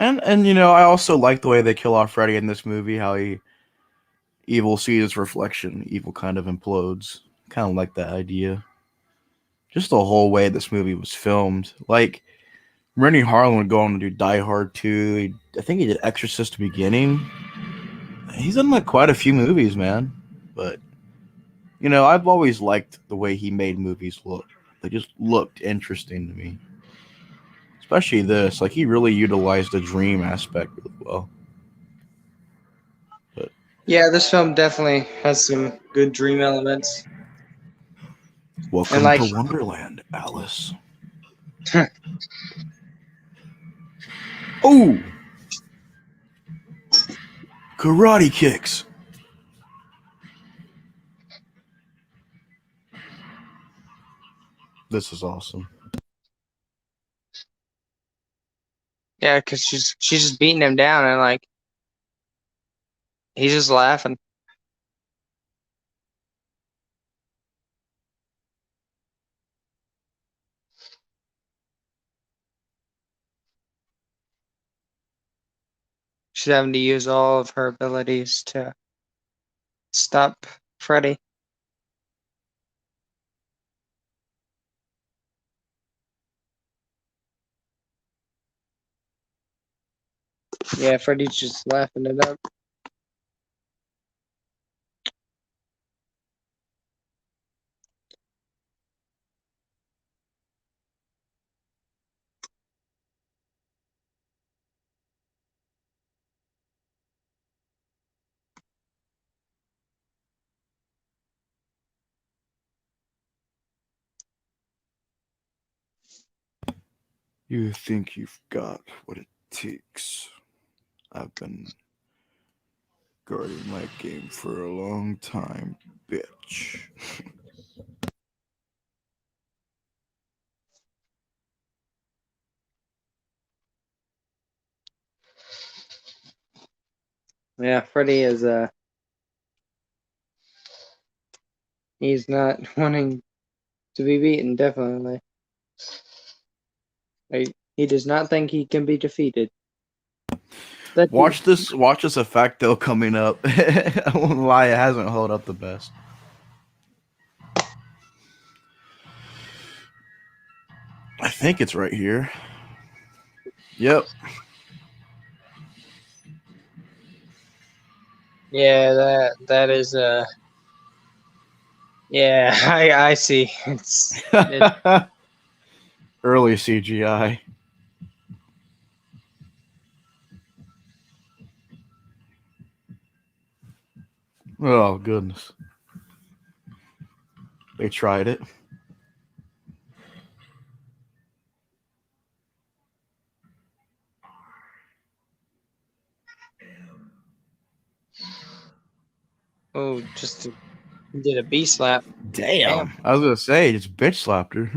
And you know, I also like the way they kill off Freddie in this movie, how he evil sees its reflection, evil kind of implodes. Kind of like that idea. Just the whole way this movie was filmed. Like, Rennie Harlan would go on to do Die Hard 2. I think he did Exorcist Beginning. He's done like quite a few movies, man. But, I've always liked the way he made movies look. They just looked interesting to me. Especially this. Like, he really utilized the dream aspect really well. But Yeah, this film definitely has some good dream elements. welcome And to Wonderland, Alice. Oh! Karate kicks. This is awesome. yeah, because she's just beating him down, and he's just laughing. She's having to use all of her abilities to stop Freddie. Yeah, Freddie's just laughing it up. You think you've got what it takes. I've been guarding my game for a long time, bitch. Yeah, Freddie is he's not wanting to be beaten, definitely. He does not think he can be defeated. Watch this effect though coming up. I won't lie, it hasn't held up the best. I think it's right here. Yep. Yeah, that is yeah, I see. It's Early CGI. Oh goodness. They tried it. oh, did a B slap. Damn. I was gonna say, just bitch slapped her.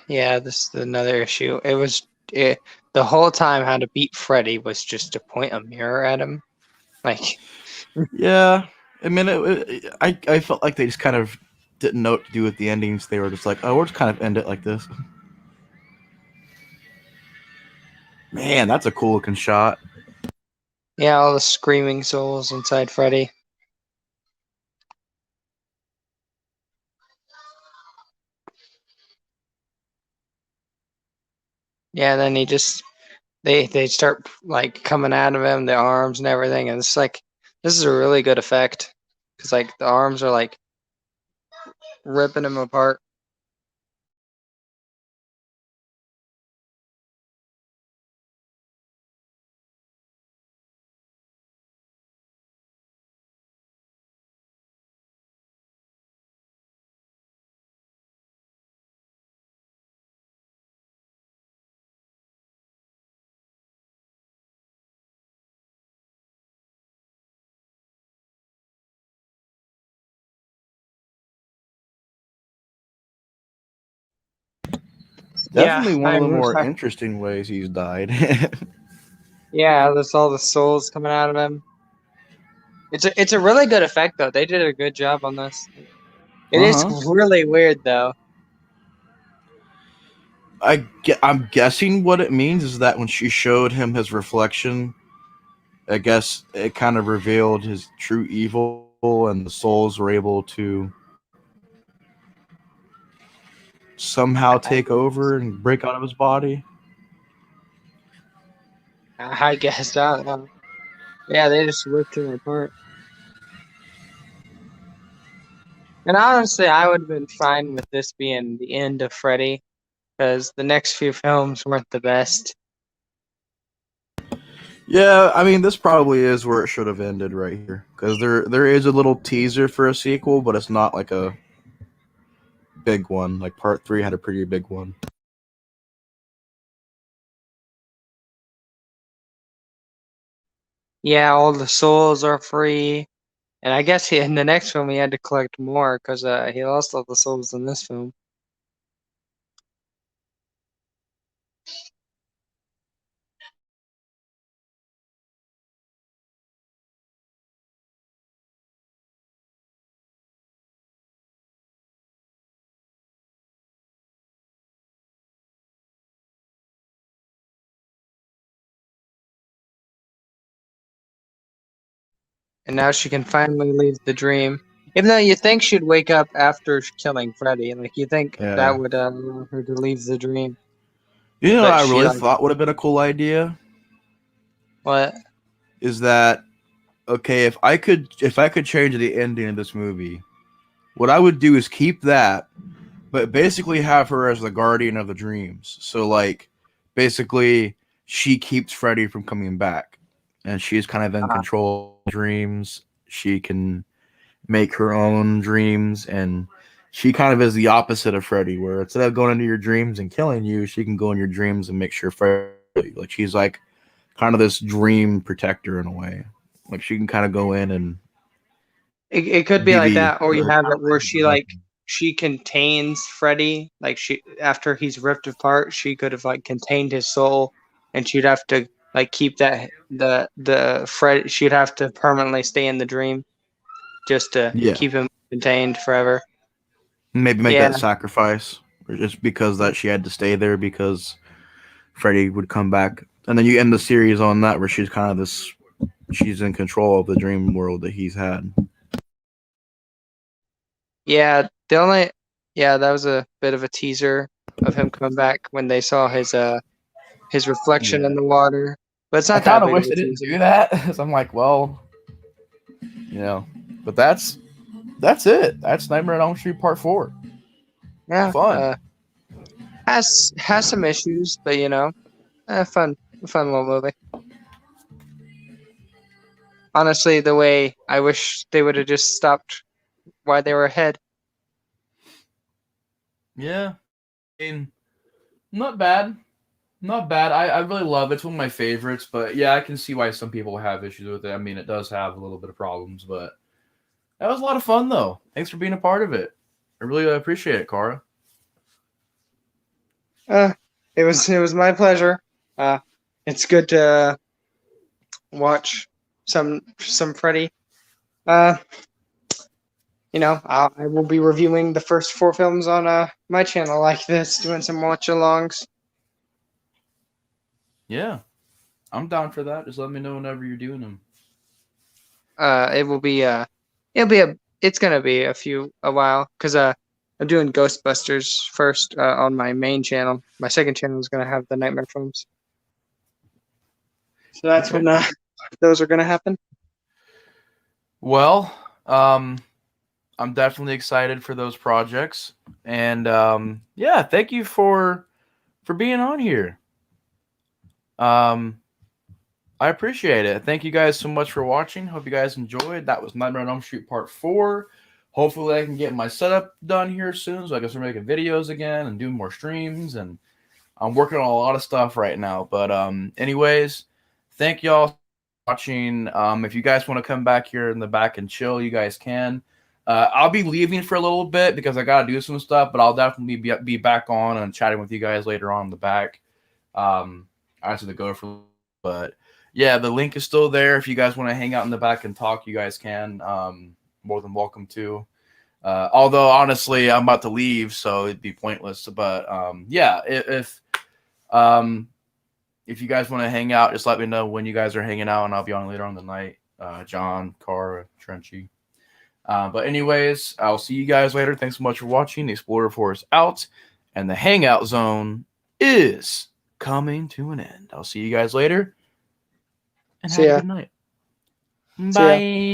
Yeah, this is another issue. The whole time how to beat Freddy was just to point a mirror at him. Yeah. I mean, I felt like they just kind of didn't know what to do with the endings. They were just like, oh, we'll just kind of end it like this. Man, that's a cool looking shot. Yeah, all the screaming souls inside Freddy. Yeah, then they start coming out of him, the arms and everything, and it's this is a really good effect because the arms are ripping him apart. Definitely one of the more sorry. interesting ways he's died. Yeah, there's all the souls coming out of him. It's a really good effect though. They did a good job on this. It is Uh-huh. really weird though. I'm guessing what it means is that when she showed him his reflection, I guess it kind of revealed his true evil, and the souls were able to somehow I take over and break out of his body. I guess I don't know. Yeah, they just ripped him apart. And honestly, I would have been fine with this being the end of Freddy because the next few films weren't the best. Yeah, I mean, this probably is where it should have ended right here, because there is a little teaser for a sequel, but it's not like a big one. Like part 3 had a pretty big one. Yeah, all the souls are free. And I guess in the next film he had to collect more because he lost all the souls in this film. And now she can finally leave the dream. Even though you think she'd wake up after killing Freddy, like you think Yeah. that would allow her to leave the dream, You know what but I she really like thought would have been a cool idea what? is that, okay, if I could change the ending of this movie, what I would do is keep that, but basically have her as the guardian of the dreams. So like basically she keeps Freddy from coming back, and she's kind of in Uh, control of dreams. She can make her own dreams, and she kind of is the opposite of Freddy, where instead of going into your dreams and killing you, she can go in your dreams and make sure Freddy, like she's like kind of this dream protector in a way. Like she can kind of go in and it could be be like the that, or you have it where weapon. she contains Freddy, like she after he's ripped apart, she could have like contained his soul, and she'd have to like keep that the Fred. She'd have to permanently stay in the dream just to Yeah, keep him contained forever. maybe make Yeah, that sacrifice, or just because that she had to stay there because Freddy would come back, and then you end the series on that where she's kind of this, she's in control of the dream world that he's had. yeah. The only yeah, that was a bit of a teaser of him coming back when they saw his reflection in Yeah, the water, but it's I not that kind of big of wish a they didn't teaser. do that. So I'm like, well, you know, but that's it. That's Nightmare on Elm Street Part 4. Yeah, Fun. has some issues, but you know, fun little movie. Honestly, the way I wish they would have just stopped while they were ahead. Yeah, I mean, not bad. Not bad. I really love it. It's one of my favorites, but yeah, I can see why some people have issues with it. I mean, it does have a little bit of problems, but that was a lot of fun, though. Thanks for being a part of it. I really appreciate it, Cara. Uh, it was my pleasure. Uh, it's good to watch some Freddy. Uh, you know, I will be reviewing the first 4 films on my channel like this, doing some watch alongs. Yeah, I'm down for that. Just let me know whenever you're doing them. It will be it's gonna be a while because I'm doing Ghostbusters first on my main channel. My second channel is gonna have the Nightmare films, so that's Okay. when those are gonna happen. Well, I'm definitely excited for those projects, and yeah, thank you for being on here. Um, I appreciate it. Thank you guys so much for watching. Hope you guys enjoyed. That was Nightmare on Elm Street Part 4. Hopefully, I can get my setup done here soon so I can start making videos again and doing more streams. And I'm working on a lot of stuff right now. But anyways, thank y'all for watching. If you guys want to come back here in the back and chill, you guys can. I'll be leaving for a little bit because I got to do some stuff, but I'll definitely be back on and chatting with you guys later on in the back. I have to go for, but yeah, the link is still there. If you guys want to hang out in the back and talk, you guys can. More than welcome to. Although honestly, I'm about to leave, so it'd be pointless. But yeah, if you guys want to hang out, just let me know when you guys are hanging out, and I'll be on later on the night. John, Cara, Trenchy. But anyways, I'll see you guys later. Thanks so much for watching. The Explorer 4 is out, and the Hangout Zone is coming to an end. I'll see you guys later, and See have a ya. good night. See ya. Bye.